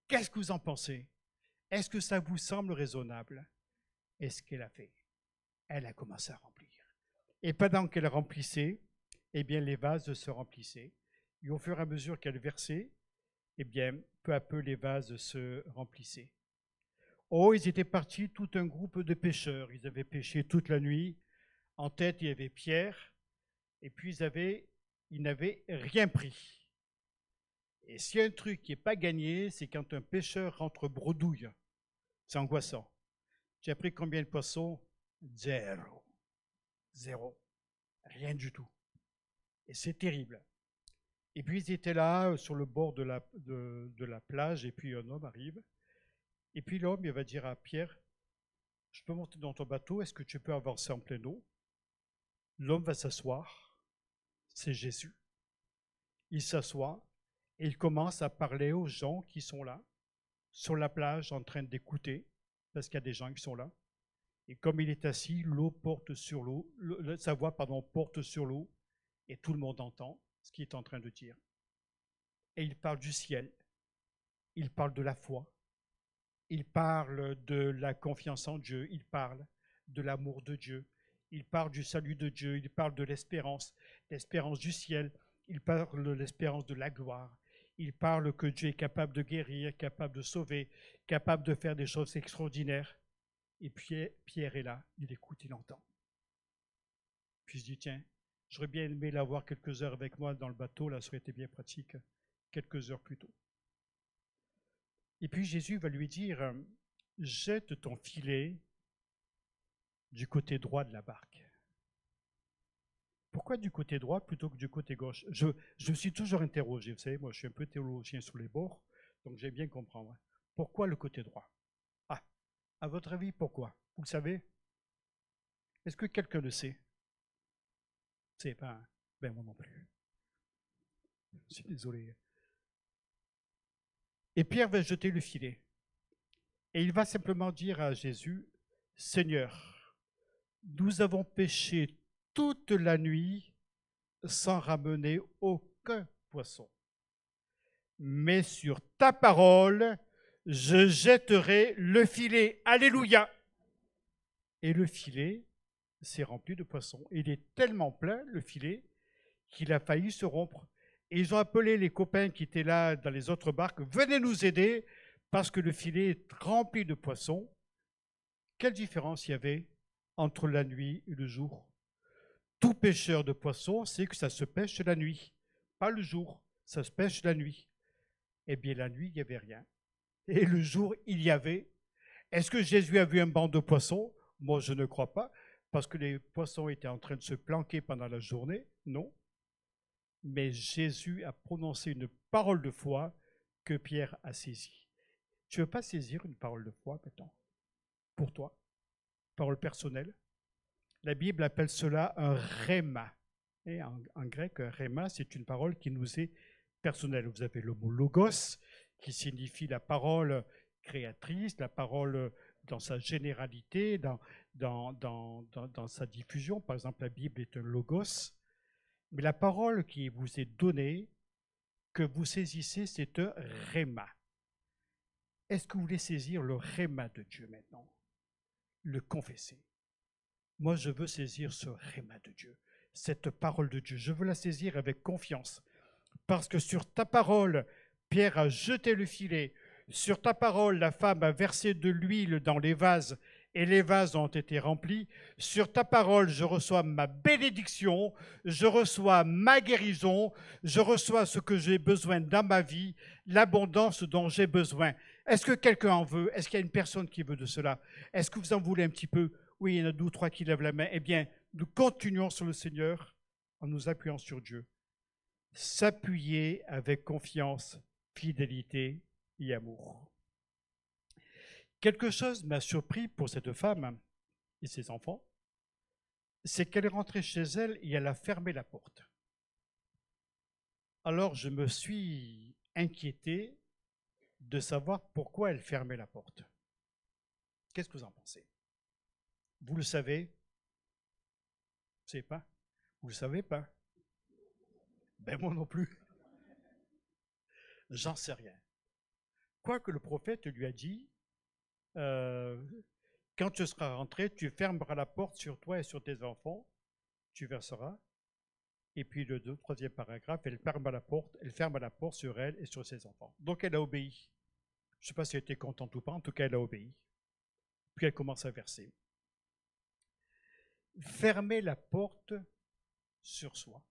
Qu'est-ce que vous en pensez? Est-ce que ça vous semble raisonnable? Et ce qu'elle a fait, elle a commencé à remplir. Et pendant qu'elle remplissait, eh bien les vases se remplissaient. Et au fur et à mesure qu'elle versait, eh bien peu à peu les vases se remplissaient. Oh, ils étaient partis, tout un groupe de pêcheurs. Ils avaient pêché toute la nuit. En tête, il y avait Pierre. Et puis, ils n'avaient rien pris. Et s'il y a un truc qui n'est pas gagné, c'est quand un pêcheur rentre bredouille. C'est angoissant. Tu as pris combien de poissons? 0. 0. Rien du tout. Et c'est terrible. Et puis, ils étaient là, sur le bord de la plage, et puis un homme arrive. Et puis l'homme, il va dire à Pierre, je peux monter dans ton bateau, est-ce que tu peux avancer en pleine eau? L'homme va s'asseoir, c'est Jésus. Il s'assoit, Et il commence à parler aux gens qui sont là, sur la plage, en train d'écouter, parce qu'il y a des gens qui sont là. Et comme il est assis, l'eau porte sur l'eau, sa voix, porte sur l'eau, et tout le monde entend ce qu'il est en train de dire. Et il parle du ciel, il parle de la foi, il parle de la confiance en Dieu, il parle de l'amour de Dieu, il parle du salut de Dieu, il parle de l'espérance du ciel, il parle de l'espérance de la gloire, il parle que Dieu est capable de guérir, capable de sauver, capable de faire des choses extraordinaires. Et puis Pierre est là, il écoute, il entend. Puis je dis, tiens, j'aurais bien aimé l'avoir quelques heures avec moi dans le bateau, là ça aurait été bien pratique, quelques heures plus tôt. Et puis Jésus va lui dire, jette ton filet du côté droit de la barque. Pourquoi du côté droit plutôt que du côté gauche? Je me suis toujours interrogé, vous savez, moi je suis un peu théologien sur les bords, donc j'aime bien comprendre. Pourquoi le côté droit? Ah, à votre avis, pourquoi? Vous le savez? Est-ce que quelqu'un le sait? C'est pas, ben moi non plus. Je suis désolé. Et Pierre va jeter le filet. Et il va simplement dire à Jésus, Seigneur, nous avons péché toute la nuit sans ramener aucun poisson. Mais sur ta parole, je jetterai le filet. Alléluia! Et le filet s'est rempli de poissons. Il est tellement plein, le filet, qu'il a failli se rompre. Et ils ont appelé les copains qui étaient là dans les autres barques, venez nous aider, parce que le filet est rempli de poissons. Quelle différence il y avait entre la nuit et le jour? Tout pêcheur de poissons sait que ça se pêche la nuit, pas le jour, ça se pêche la nuit. Eh bien, la nuit, il n'y avait rien. Et le jour, il y avait. Est-ce que Jésus a vu un banc de poissons? Moi, je ne crois pas, parce que les poissons étaient en train de se planquer pendant la journée. Non. Mais Jésus a prononcé une parole de foi que Pierre a saisie. Tu ne veux pas saisir une parole de foi maintenant? Pour toi? Parole personnelle? La Bible appelle cela un rhéma. Et en grec, un rhéma, c'est une parole qui nous est personnelle. Vous avez le mot logos, qui signifie la parole créatrice, la parole dans sa généralité, dans sa diffusion. Par exemple, la Bible est un logos. Mais la parole qui vous est donnée, que vous saisissez, c'est un rhéma. Est-ce que vous voulez saisir le rhéma de Dieu maintenant? Le confesser. Moi, je veux saisir ce rhéma de Dieu, cette parole de Dieu. Je veux la saisir avec confiance. Parce que sur ta parole, Pierre a jeté le filet. Sur ta parole, la femme a versé de l'huile dans les vases et les vases ont été remplis. Sur ta parole, je reçois ma bénédiction, je reçois ma guérison, je reçois ce que j'ai besoin dans ma vie, l'abondance dont j'ai besoin. Est-ce que quelqu'un en veut? Est-ce qu'il y a une personne qui veut de cela? Est-ce que vous en voulez un petit peu? Oui, il y en a 2 ou 3 qui lèvent la main. Eh bien, nous continuons sur le Seigneur en nous appuyant sur Dieu. S'appuyer avec confiance, fidélité et amour. Quelque chose m'a surpris pour cette femme et ses enfants, c'est qu'elle est rentrée chez elle et elle a fermé la porte. Alors je me suis inquiété de savoir pourquoi elle fermait la porte. Qu'est-ce que vous en pensez? Vous le savez? Vous ne savez pas? Vous ne le savez pas? Ben moi non plus. J'en sais rien. Quoique le prophète lui a dit, quand tu seras rentré, tu fermeras la porte sur toi et sur tes enfants, tu verseras. Et puis le 3e paragraphe, elle ferme la porte sur elle et sur ses enfants. Donc elle a obéi. Je ne sais pas si elle était contente ou pas, en tout cas elle a obéi. Puis elle commence à verser. Fermer la porte sur soi.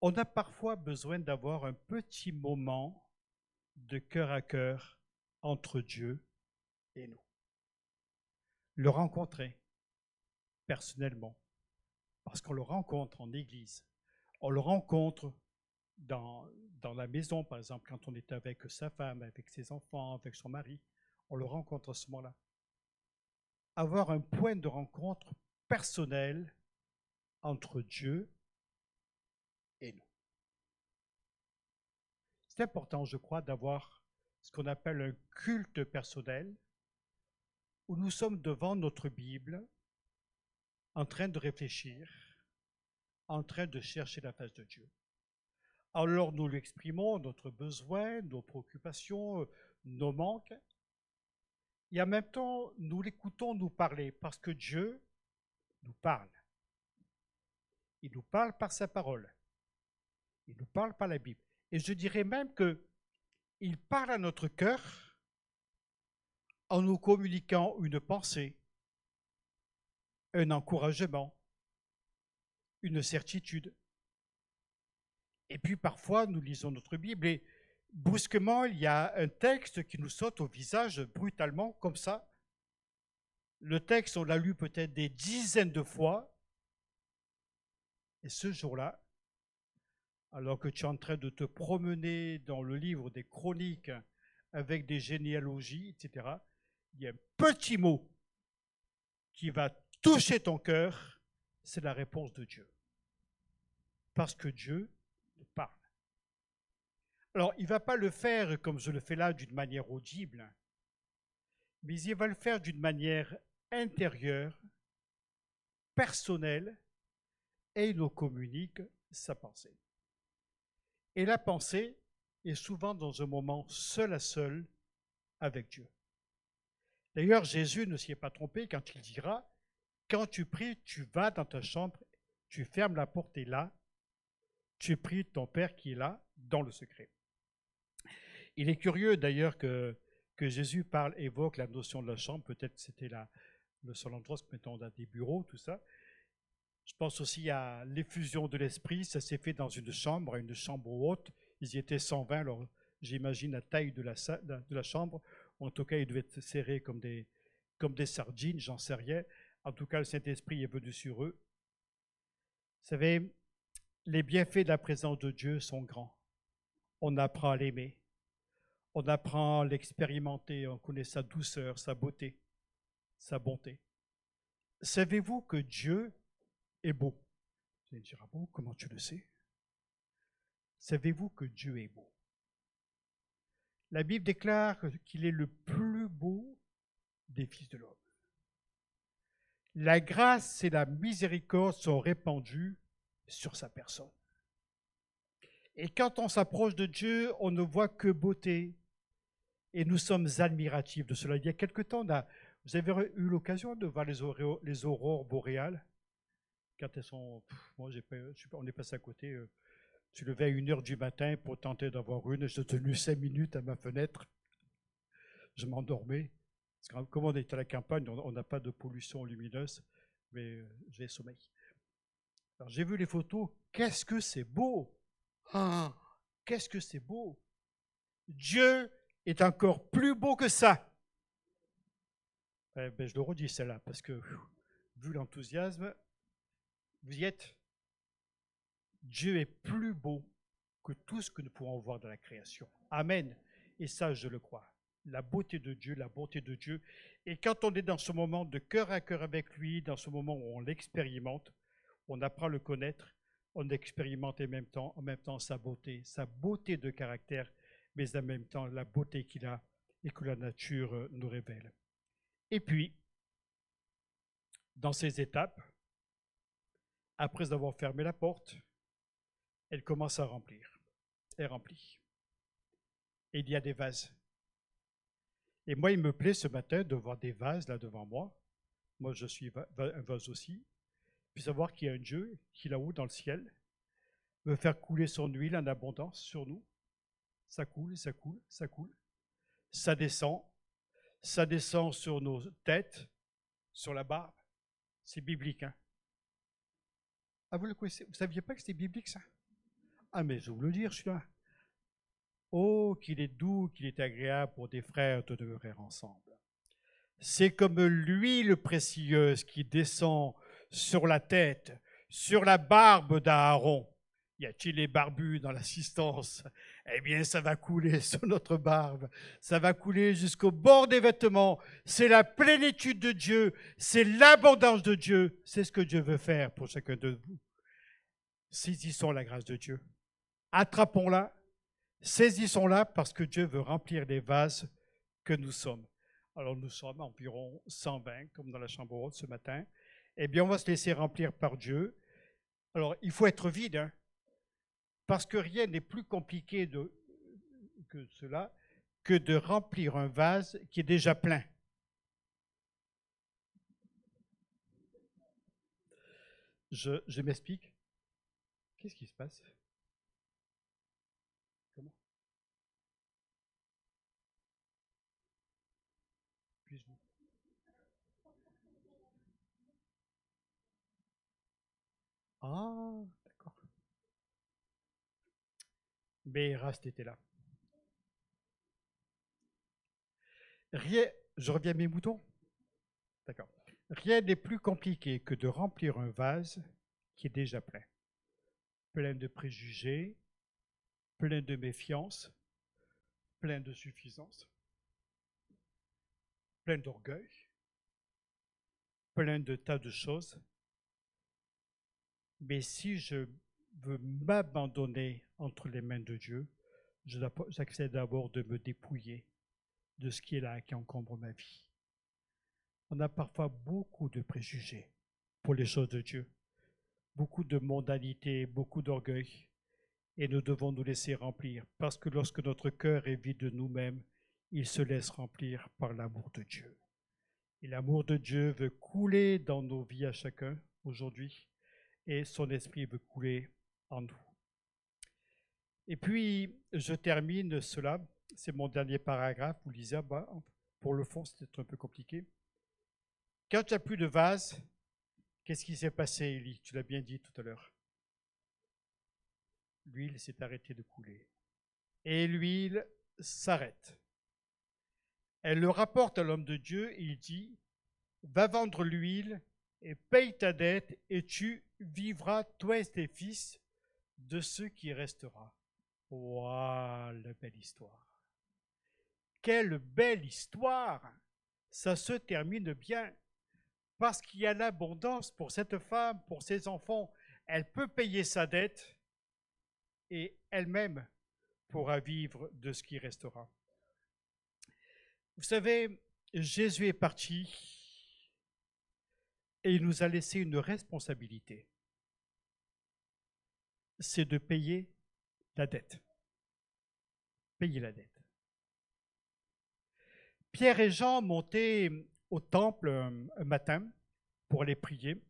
On a parfois besoin d'avoir un petit moment de cœur à cœur entre Dieu et nous. Le rencontrer personnellement, parce qu'on le rencontre en église, on le rencontre dans la maison, par exemple, quand on est avec sa femme, avec ses enfants, avec son mari, on le rencontre à ce moment-là. Avoir un point de rencontre personnel entre Dieu et nous. C'est important, je crois, d'avoir ce qu'on appelle un culte personnel, où nous sommes devant notre Bible, en train de réfléchir, en train de chercher la face de Dieu. Alors nous lui exprimons notre besoin, nos préoccupations, nos manques, et en même temps, nous l'écoutons nous parler, parce que Dieu nous parle. Il nous parle par sa parole. Il nous parle par la Bible. Et je dirais même qu'il parle à notre cœur en nous communiquant une pensée, un encouragement, une certitude. Et puis parfois, nous lisons notre Bible et brusquement, il y a un texte qui nous saute au visage brutalement, comme ça. Le texte, on l'a lu peut-être des dizaines de fois. Et ce jour-là, alors que tu es en train de te promener dans le livre des chroniques avec des généalogies, etc., il y a un petit mot qui va toucher ton cœur, c'est la réponse de Dieu. Parce que Dieu nous parle. Alors, il ne va pas le faire comme je le fais là, d'une manière audible, mais il va le faire d'une manière intérieure, personnelle, et il nous communique sa pensée. Et la pensée est souvent dans un moment seul à seul avec Dieu. D'ailleurs, Jésus ne s'y est pas trompé quand il dira, quand tu pries, tu vas dans ta chambre, tu fermes la porte et là, tu pries ton Père qui est là, dans le secret. Il est curieux d'ailleurs que Jésus évoque la notion de la chambre, peut-être que c'était le seul endroit, mettons, on a des bureaux, tout ça. Je pense aussi à l'effusion de l'esprit, ça s'est fait dans une chambre haute, ils y étaient 120, alors j'imagine la taille de la chambre, en tout cas ils devaient être serrés comme des sardines, j'en sais rien, en tout cas le Saint-Esprit est venu sur eux. Vous savez, les bienfaits de la présence de Dieu sont grands, on apprend à l'aimer, on apprend à l'expérimenter, on connaît sa douceur, sa beauté, sa bonté. Savez-vous que Dieu est beau? Vous allez me dire, ah bon, comment tu le sais? Savez-vous que Dieu est beau? La Bible déclare qu'il est le plus beau des fils de l'homme. La grâce et la miséricorde sont répandues sur sa personne. Et quand on s'approche de Dieu, on ne voit que beauté. Et nous sommes admiratifs de cela. Il y a quelque temps, vous avez eu l'occasion de voir les aurores boréales? Quand elles sont... Moi, on est passé à côté. Je suis levé à 1h du matin pour tenter d'avoir une. J'ai tenu 5 minutes à ma fenêtre. Je m'endormais. Parce que comme on est à la campagne, on n'a pas de pollution lumineuse, mais j'ai sommeil. Alors j'ai vu les photos. Qu'est-ce que c'est beau! Ah, qu'est-ce que c'est beau! Dieu est encore plus beau que ça. Je le redis celle-là, parce que vu l'enthousiasme, vous y êtes. Dieu est plus beau que tout ce que nous pouvons voir dans la création. Amen. Et ça, je le crois. La beauté de Dieu, la bonté de Dieu. Et quand on est dans ce moment de cœur à cœur avec lui, dans ce moment où on l'expérimente, on apprend à le connaître, on expérimente en même temps sa beauté de caractère, mais en même temps la beauté qu'il a et que la nature nous révèle. Et puis, dans ces étapes, après avoir fermé la porte, elle commence à remplir. Elle remplit. Et il y a des vases. Et moi, il me plaît ce matin de voir des vases là devant moi. Moi, je suis un vase aussi. Puis savoir qu'il y a un Dieu qui, là-haut dans le ciel, veut faire couler son huile en abondance sur nous. Ça coule, ça coule, ça coule. Ça descend sur nos têtes, sur la barbe. C'est biblique, hein? Ah, vous le connaissez? Vous ne saviez pas que c'était biblique, ça? Ah, mais je vais vous le dire, je suis là. Oh, qu'il est doux, qu'il est agréable pour des frères de demeurer ensemble. C'est comme l'huile précieuse qui descend sur la tête, sur la barbe d'Aaron. Y a-t-il les barbus dans l'assistance? Eh bien, ça va couler sur notre barbe. Ça va couler jusqu'au bord des vêtements. C'est la plénitude de Dieu. C'est l'abondance de Dieu. C'est ce que Dieu veut faire pour chacun de vous. Saisissons la grâce de Dieu. Attrapons-la Saisissons-la parce que Dieu veut remplir les vases que nous sommes. Alors nous sommes environ 120, comme dans la chambre haute ce matin. Eh bien, on va se laisser remplir par Dieu. Alors, il faut être vide, hein, parce que rien n'est plus compliqué que cela, que de remplir un vase qui est déjà plein. Je m'explique. Qu'est-ce qui se passe? Comment? Puis-je vous... Ah, d'accord. Mais Rast était là. Rien, je reviens à mes moutons. D'accord. Rien n'est plus compliqué que de remplir un vase qui est déjà plein. Plein de préjugés, plein de méfiance, plein de suffisance, plein d'orgueil, plein de tas de choses. Mais si je veux m'abandonner entre les mains de Dieu, j'accepte d'abord de me dépouiller de ce qui est là, qui encombre ma vie. On a parfois beaucoup de préjugés pour les choses de Dieu, beaucoup de mondanité, beaucoup d'orgueil, et nous devons nous laisser remplir, parce que lorsque notre cœur est vide de nous-mêmes, il se laisse remplir par l'amour de Dieu. Et l'amour de Dieu veut couler dans nos vies à chacun aujourd'hui, et son esprit veut couler en nous. Et puis, je termine cela, c'est mon dernier paragraphe, vous lisez, pour le fond, c'est un peu compliqué. Quand tu n'as plus de vase, qu'est-ce qui s'est passé, Élie? Tu l'as bien dit tout à l'heure. L'huile s'est arrêtée de couler. Et l'huile s'arrête. Elle le rapporte à l'homme de Dieu et il dit, va vendre l'huile et paye ta dette et tu vivras, toi et tes fils, de ce qui restera. Waouh, la belle histoire. Quelle belle histoire! Ça se termine bien. Parce qu'il y a l'abondance pour cette femme, pour ses enfants. Elle peut payer sa dette et elle-même pourra vivre de ce qui restera. Vous savez, Jésus est parti et il nous a laissé une responsabilité. C'est de payer la dette. Payer la dette. Pierre et Jean montaient au temple un matin pour aller prier.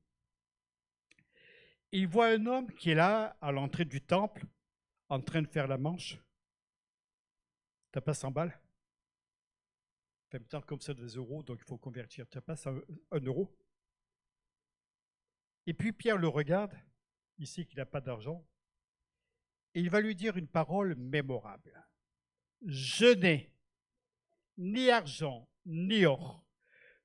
Ils voient un homme qui est là à l'entrée du temple en train de faire la manche. T'as pas 100 balles? En même temps, comme ça, 2 euros, donc il faut convertir. Tu n'as pas 1 euro? Et puis Pierre le regarde, il sait qu'il n'a pas d'argent, et il va lui dire une parole mémorable. Je n'ai ni argent, ni or,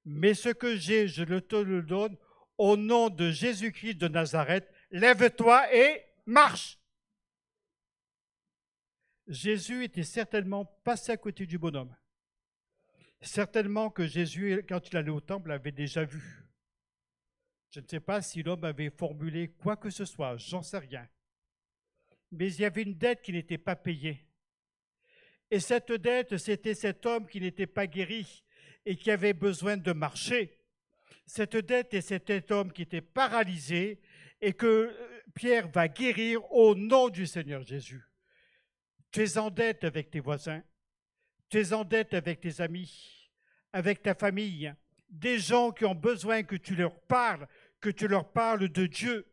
mais ce que j'ai, je te le donne au nom de Jésus-Christ de Nazareth. Lève-toi et marche. Jésus était certainement passé à côté du bonhomme. Certainement que Jésus, quand il allait au temple, l'avait déjà vu. Je ne sais pas si l'homme avait formulé quoi que ce soit, j'en sais rien. Mais il y avait une dette qui n'était pas payée. Et cette dette, c'était cet homme qui n'était pas guéri et qui avait besoin de marcher. Cette dette est cet homme qui était paralysé et que Pierre va guérir au nom du Seigneur Jésus. Tu es en dette avec tes voisins, tu es en dette avec tes amis, avec ta famille, des gens qui ont besoin que tu leur parles de Dieu.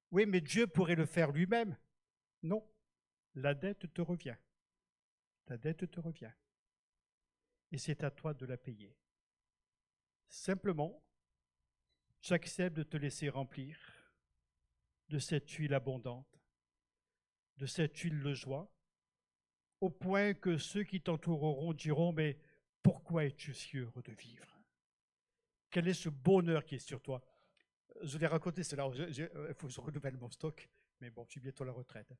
Oui, mais Dieu pourrait le faire lui-même. Non, la dette te revient. Ta dette te revient. Et c'est à toi de la payer. Simplement, j'accepte de te laisser remplir de cette huile abondante, de cette huile de joie, au point que ceux qui t'entoureront diront, mais pourquoi es-tu si heureux de vivre? Quel est ce bonheur qui est sur toi? Je l'ai raconté, c'est là, il faut que je renouvelle mon stock, mais bon, je suis bientôt à la retraite.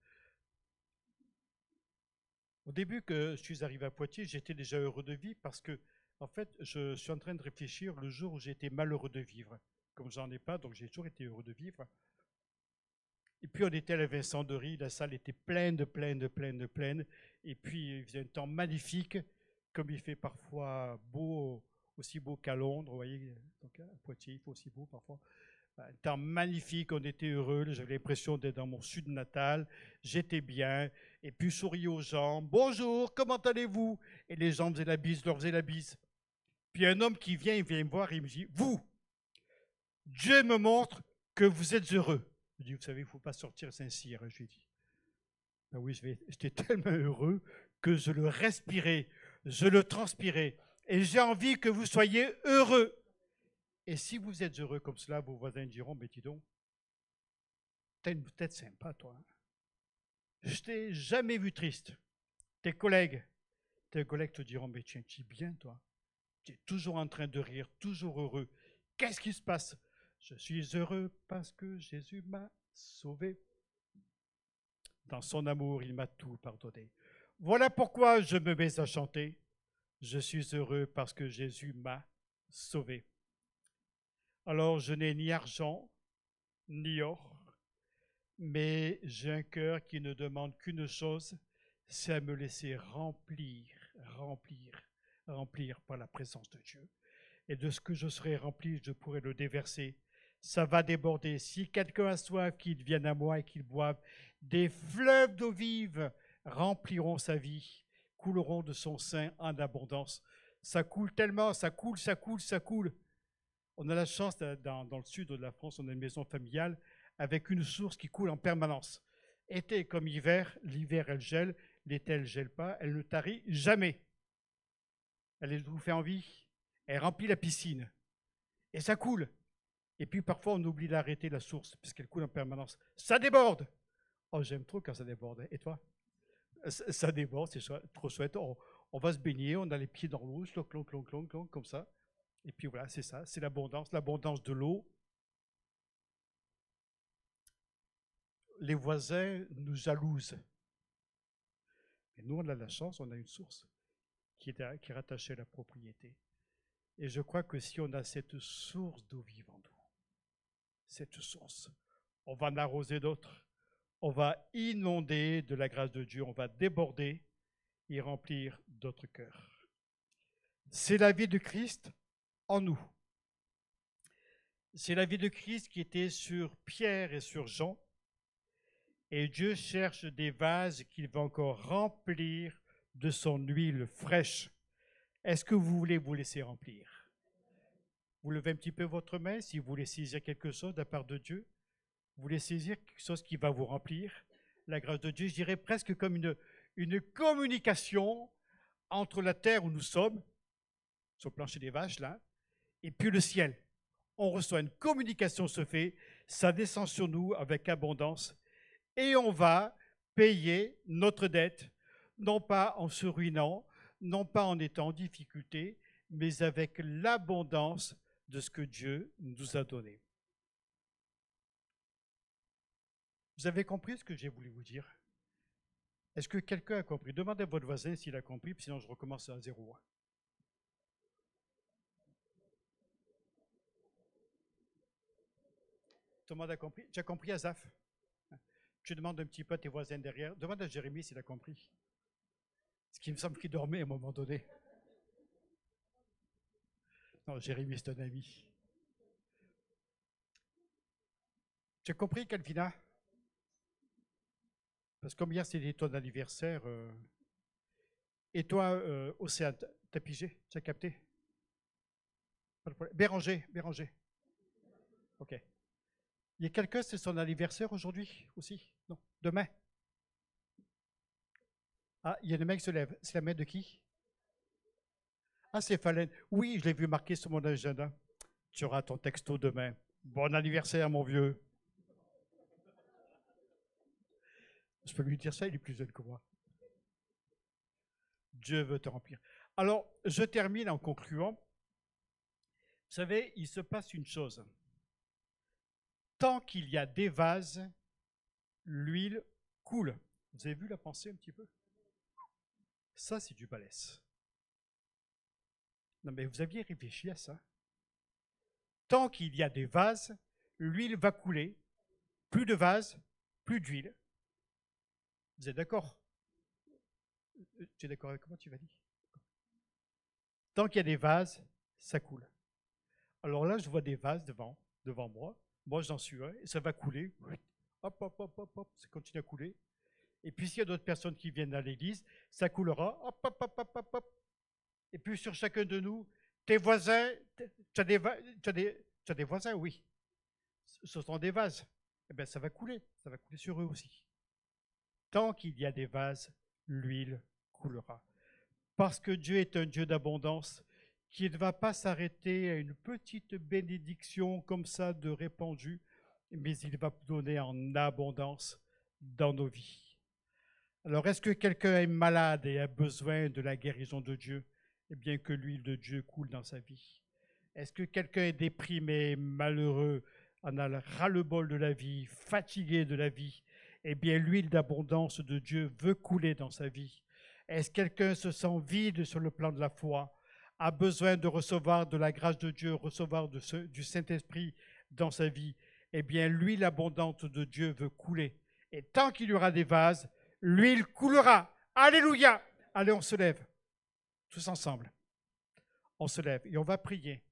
Au début que je suis arrivé à Poitiers, j'étais déjà heureux de vivre parce que, en fait, je suis en train de réfléchir le jour où j'ai été malheureux de vivre. Comme j'en ai pas, donc j'ai toujours été heureux de vivre. Et puis on était à la Vincent-de-Rie, la salle était pleine. Et puis il faisait un temps magnifique, comme il fait parfois beau, aussi beau qu'à Londres, vous voyez, donc à Poitiers, il fait aussi beau parfois. Un temps magnifique, on était heureux, j'avais l'impression d'être dans mon sud natal, j'étais bien, et puis je souriais aux gens, bonjour, comment allez-vous? Et les gens faisaient la bise, leur faisaient la bise. Puis un homme qui vient, il vient me voir, il me dit, vous, Dieu me montre que vous êtes heureux. Je dis, vous savez, il ne faut pas sortir Saint-Cyr, je lui ai dit. Ben oui, j'étais tellement heureux que je le respirais, je le transpirais, et j'ai envie que vous soyez heureux. Et si vous êtes heureux comme cela, vos voisins diront, mais dis donc, t'as une tête sympa, toi. Je t'ai jamais vu triste. Tes collègues te diront, mais tiens, tu es bien, toi. Tu es toujours en train de rire, toujours heureux. Qu'est-ce qui se passe? Je suis heureux parce que Jésus m'a sauvé. Dans son amour, il m'a tout pardonné. Voilà pourquoi je me mets à chanter. Je suis heureux parce que Jésus m'a sauvé. Alors, je n'ai ni argent, ni or, mais j'ai un cœur qui ne demande qu'une chose, c'est à me laisser remplir par la présence de Dieu. Et de ce que je serai rempli, je pourrai le déverser. Ça va déborder. Si quelqu'un a soif, qu'il vienne à moi et qu'il boive. Des fleuves d'eau vive rempliront sa vie, couleront de son sein en abondance. Ça coule tellement, ça coule. On a la chance, dans le sud de la France, on a une maison familiale avec une source qui coule en permanence. Été comme hiver, l'hiver elle gèle, l'été elle ne gèle pas, elle ne tarit jamais. Elle vous fait envie, elle remplit la piscine et ça coule. Et puis parfois on oublie d'arrêter la source puisqu'elle coule en permanence. Ça déborde. Oh, j'aime trop quand ça déborde. Et toi? Ça déborde, c'est trop chouette. On va se baigner, on a les pieds dans l'eau, clon, comme ça. Et puis voilà, c'est ça, c'est l'abondance de l'eau. Les voisins nous jalousent. Mais nous, on a la chance, on a une source qui est rattachée à la propriété. Et je crois que si on a cette source d'eau vive en nous, cette source, on va en arroser d'autres, on va inonder de la grâce de Dieu, on va déborder et remplir d'autres cœurs. C'est la vie de Christ en nous. C'est la vie de Christ qui était sur Pierre et sur Jean. Et Dieu cherche des vases qu'il va encore remplir de son huile fraîche. Est-ce que vous voulez vous laisser remplir? Vous levez un petit peu votre main si vous voulez saisir quelque chose de la part de Dieu. Vous voulez saisir quelque chose qui va vous remplir. La grâce de Dieu, je dirais presque comme une communication entre la terre où nous sommes, sur le plancher des vaches là, et puis le ciel. On reçoit une communication se fait, ça descend sur nous avec abondance et on va payer notre dette, non pas en se ruinant, non pas en étant en difficulté, mais avec l'abondance de ce que Dieu nous a donné. Vous avez compris ce que j'ai voulu vous dire? Est-ce que quelqu'un a compris? Demandez à votre voisin s'il a compris, puis sinon je recommence à zéro. Tout le monde a compris? Tu as compris, Azaf? Tu demandes un petit peu à tes voisins derrière. Demande à Jérémie s'il a compris. Ce qui me semble qu'il dormait à un moment donné. Non, Jérémie, c'est un ami. Tu as compris, Calvina? Parce que comme hier, c'était ton anniversaire. Et toi, Océane, t'as pigé? Tu as capté? Pas de problème. Béranger. OK. Il y a quelqu'un, c'est son anniversaire aujourd'hui aussi? Non, demain? Ah, il y a une main qui se lève. C'est la main de qui? Ah, c'est Falène. Oui, je l'ai vu marqué sur mon agenda. Tu auras ton texto demain. Bon anniversaire, mon vieux. Je peux lui dire ça, il est plus jeune que moi. Dieu veut te remplir. Alors, je termine en concluant. Vous savez, il se passe une chose. Tant qu'il y a des vases, l'huile coule. Vous avez vu la pensée un petit peu? Ça, c'est du balèze. Non, mais vous aviez réfléchi à ça? Tant qu'il y a des vases, l'huile va couler. Plus de vases, plus d'huile. Vous êtes d'accord? Tu es d'accord avec moi, tu vas dire? Tant qu'il y a des vases, ça coule. Alors là, je vois des vases devant moi. Moi, j'en suis un, et ça va couler. Hop, hop, hop, hop, hop, ça continue à couler. Et puis, s'il y a d'autres personnes qui viennent à l'église, ça coulera. Hop, hop, hop, hop, hop, hop. Et puis, sur chacun de nous, tes voisins, tu as des voisins, oui. Ce sont des vases. Eh bien, ça va couler sur eux aussi. Tant qu'il y a des vases, l'huile coulera. Parce que Dieu est un Dieu d'abondance qui ne va pas s'arrêter à une petite bénédiction comme ça de répandue, mais il va donner en abondance dans nos vies. Alors, est-ce que quelqu'un est malade et a besoin de la guérison de Dieu? Eh bien, que l'huile de Dieu coule dans sa vie. Est-ce que quelqu'un est déprimé, malheureux, en a ras-le-bol de la vie, fatigué de la vie? Eh bien, l'huile d'abondance de Dieu veut couler dans sa vie. Est-ce que quelqu'un se sent vide sur le plan de la foi, a besoin de recevoir de la grâce de Dieu, recevoir du Saint-Esprit dans sa vie? Eh bien, l'huile abondante de Dieu veut couler. Et tant qu'il y aura des vases, l'huile coulera. Alléluia! Allez, on se lève, tous ensemble. On se lève et on va prier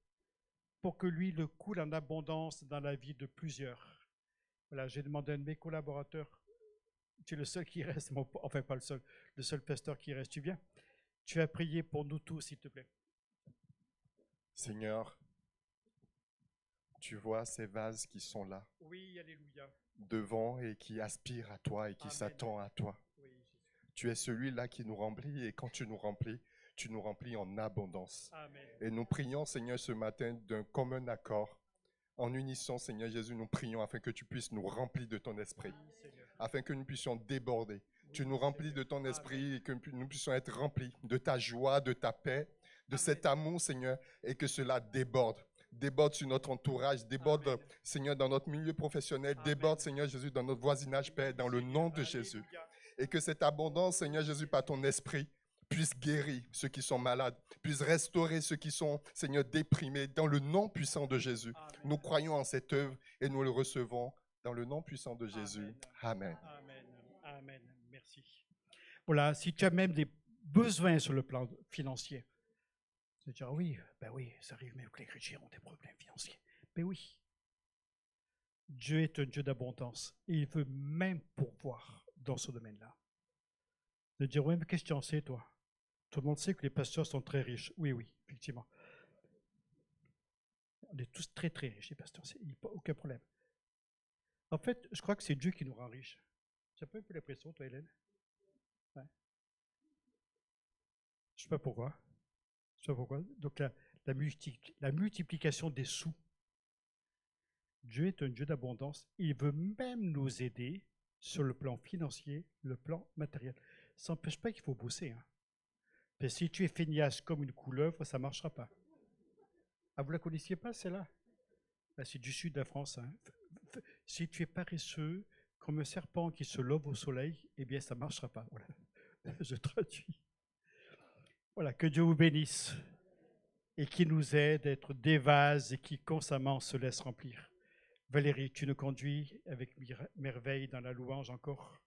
pour que l'huile coule en abondance dans la vie de plusieurs. Voilà, j'ai demandé à un de mes collaborateurs, tu es le seul qui reste, enfin pas le seul pasteur qui reste, tu viens? Tu vas prier pour nous tous, s'il te plaît. Seigneur, tu vois ces vases qui sont là, Oui, alléluia. devant et qui aspirent à toi et qui Amen. s'attendent à toi. Oui, Jésus. Tu es celui-là qui nous remplit et quand tu nous remplis en abondance. Amen. Et nous prions, Seigneur, ce matin d'un commun accord. En unisson, Seigneur Jésus, nous prions afin que tu puisses nous remplir de ton esprit, Oui, Seigneur. afin que nous puissions déborder. Tu Oui, nous remplis Seigneur. de ton Amen. esprit et que nous puissions être remplis de ta joie, de ta paix, de Amen. cet amour, Seigneur, et que cela déborde. Déborde sur notre entourage, déborde, Amen. Seigneur, dans notre milieu professionnel, Amen. déborde, Seigneur Jésus, dans notre voisinage, Père, dans le nom de Jésus. Alléluia. Et que cette abondance, Seigneur Jésus, par ton esprit, puisse guérir ceux qui sont malades, puisse restaurer ceux qui sont, Seigneur, déprimés, dans le nom puissant de Jésus. Amen. Nous croyons en cette œuvre et nous le recevons dans le nom puissant de Jésus. Amen. Amen. Amen. Merci. Voilà, si tu as même des besoins sur le plan financier, tu vas dire, oui, ben oui, ça arrive même que les chrétiens ont des problèmes financiers. Ben oui. Dieu est un Dieu d'abondance et il veut même pourvoir dans ce domaine-là. De dire, oui, mais qu'est-ce que tu en sais, toi? Tout le monde sait que les pasteurs sont très riches. Oui, oui, effectivement. On est tous très, très riches, les pasteurs. Il n'y a aucun problème. En fait, je crois que c'est Dieu qui nous rend riches. Tu n'as pas un peu l'impression, toi, Hélène? Ouais. Je ne sais pas pourquoi. Donc, la multiplication des sous. Dieu est un Dieu d'abondance. Il veut même nous aider sur le plan financier, le plan matériel. Ça n'empêche pas qu'il faut bosser. Hein. Mais si tu es feignasse comme une couleuvre, ça ne marchera pas. Ah, vous ne la connaissiez pas, celle-là? Là, c'est du sud de la France. Hein. Si tu es paresseux, comme un serpent qui se lève au soleil, eh bien, ça ne marchera pas. Voilà. Je traduis. Voilà, que Dieu vous bénisse et qui nous aide à être des vases et qui constamment se laisse remplir. Valérie, tu nous conduis avec merveille dans la louange encore.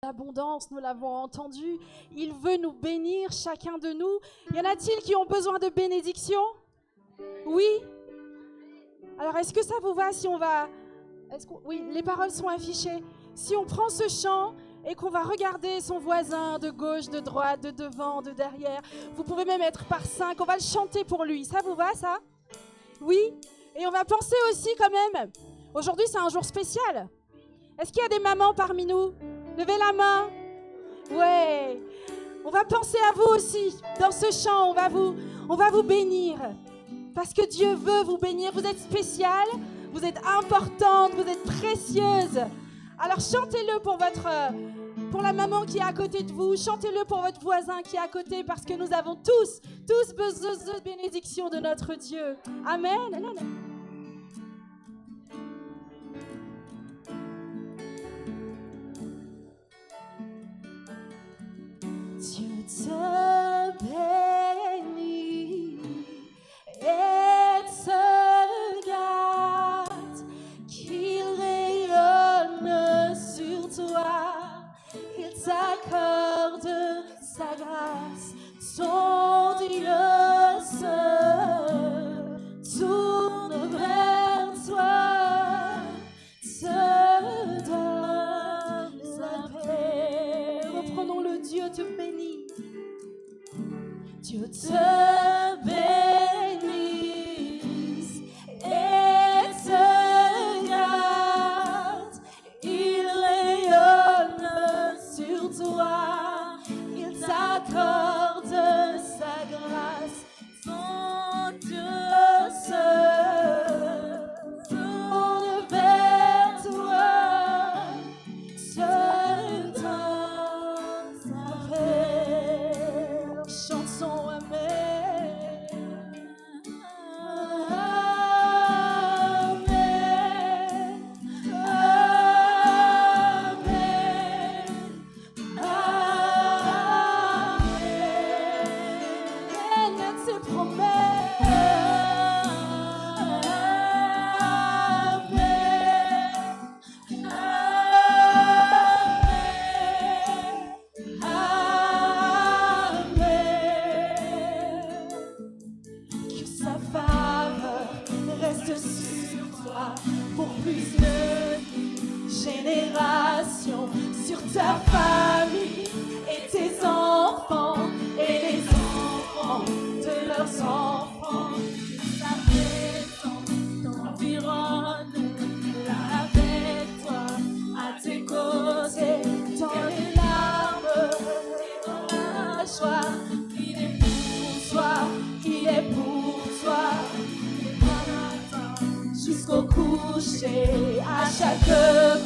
L'abondance, nous l'avons entendu. Il veut nous bénir, chacun de nous. Y en a-t-il qui ont besoin de bénédiction? Oui. Alors, est-ce que ça vous va si on va... Oui, les paroles sont affichées. Si on prend ce chant et qu'on va regarder son voisin de gauche, de droite, de devant, de derrière, vous pouvez même être par 5, on va le chanter pour lui. Ça vous va, ça? Oui. Et on va penser aussi quand même, aujourd'hui c'est un jour spécial. Est-ce qu'il y a des mamans parmi nous? Levez la main. Ouais. On va penser à vous aussi. Dans ce chant, on va vous bénir. Parce que Dieu veut vous bénir. Vous êtes spéciale, vous êtes importante, vous êtes précieuse. Alors chantez-le pour la maman qui est à côté de vous. Chantez-le pour votre voisin qui est à côté parce que nous avons tous besoin de bénédiction de notre Dieu. Amen. Dieu te bénisse. génération sur ta famille et tes enfants et les enfants de leurs enfants. Ta présence t'environne avec toi, à tes côtés, dans les larmes et dans la joie. Il est pour toi, il est pour toi. Jusqu'au coucher, à chaque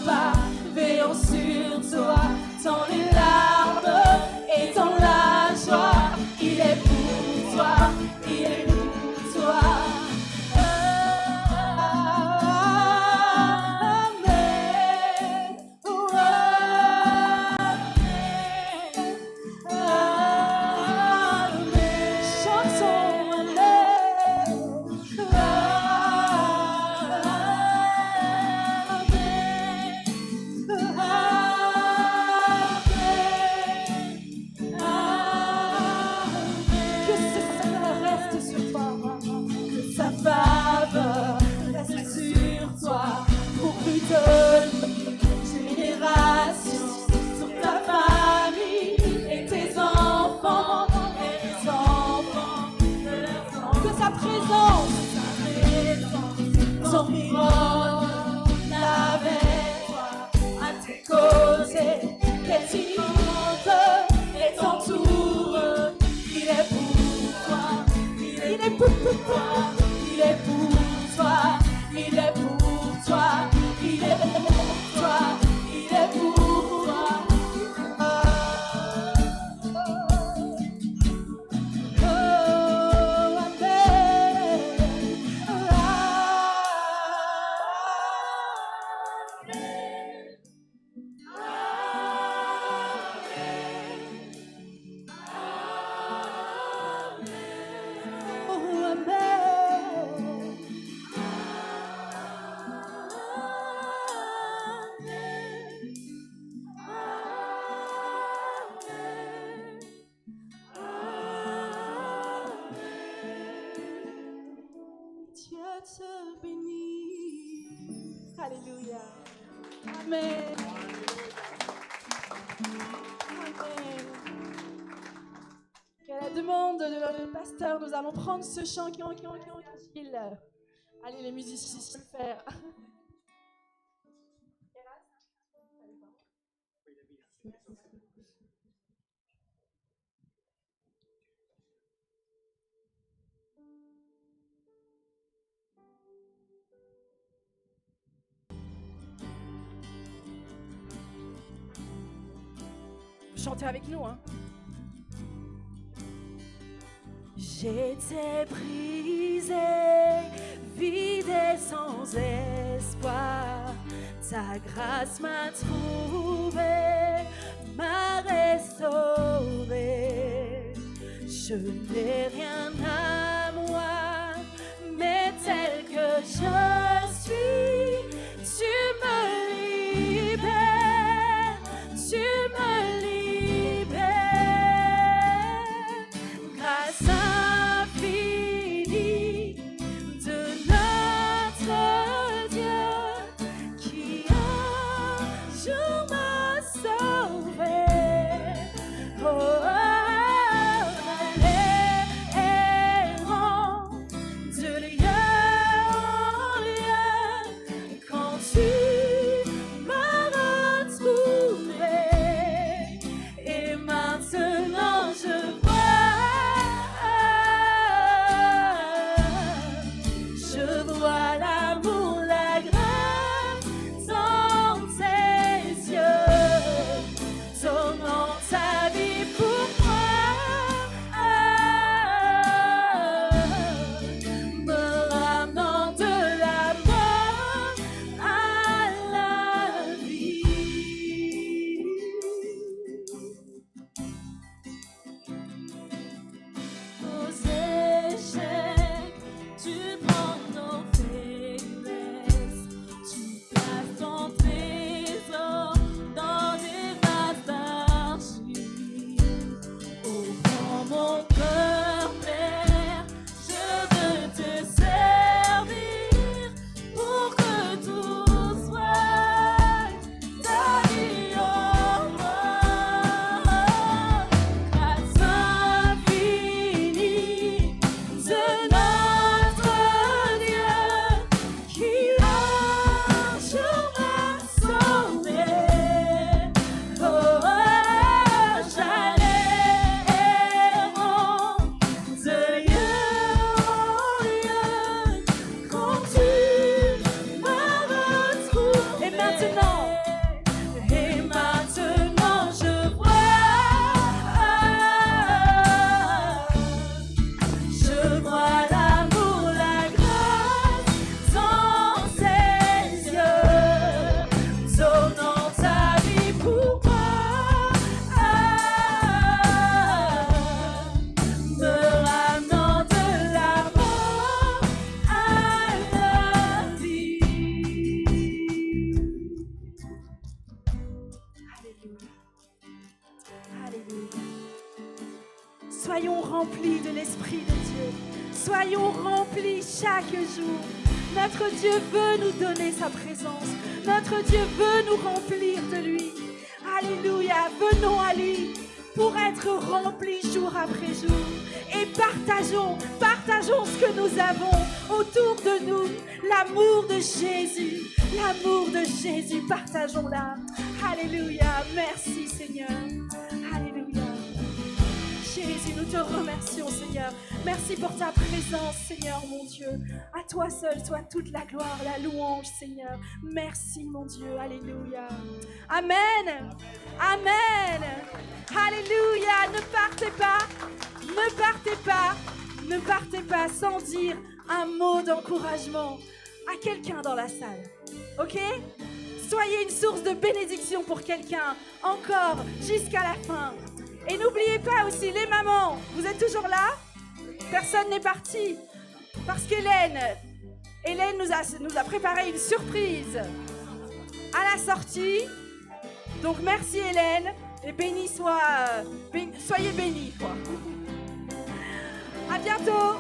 pas, veillons sur toi, dans les larmes et dans la joie. Il est pour toi, il est pour toi. Amen. Oh, amen. Amen. Chantons il est pour toi, il est pour toi, il est pour toi, il est pour toi. Oh, Dieu te bénit. Alléluia. Amen. Amen. Et à la demande de le pasteur, nous allons prendre ce chant qui allez les musiciens se le faire. Chantez avec nous, hein. J'étais brisée, vide et sans espoir. Ta grâce m'a trouvée, m'a restaurée. Je n'ai rien à moi, mais tel que je suis, tu me libères, tu me tu m'as Soyons remplis de l'Esprit de Dieu. Soyons remplis chaque jour. Notre Dieu veut nous donner sa présence. Notre Dieu veut nous remplir de lui. Alléluia, venons à lui pour être remplis jour après jour. Et partageons ce que nous avons autour de nous. L'amour de Jésus, partageons-la. Alléluia, merci Seigneur. Alléluia. Jésus, nous te remercions Seigneur. Merci pour ta présence Seigneur mon Dieu. À toi seul soit toute la gloire, la louange Seigneur. Merci mon Dieu, alléluia. Amen, amen. Alléluia, ne partez pas sans dire un mot d'encouragement à quelqu'un dans la salle. Ok? Soyez une source de bénédiction pour quelqu'un, encore jusqu'à la fin. Et n'oubliez pas aussi, les mamans, vous êtes toujours là? Personne n'est parti. Parce qu'Hélène nous a préparé une surprise à la sortie. Donc merci Hélène, et soyez bénis, quoi. À bientôt.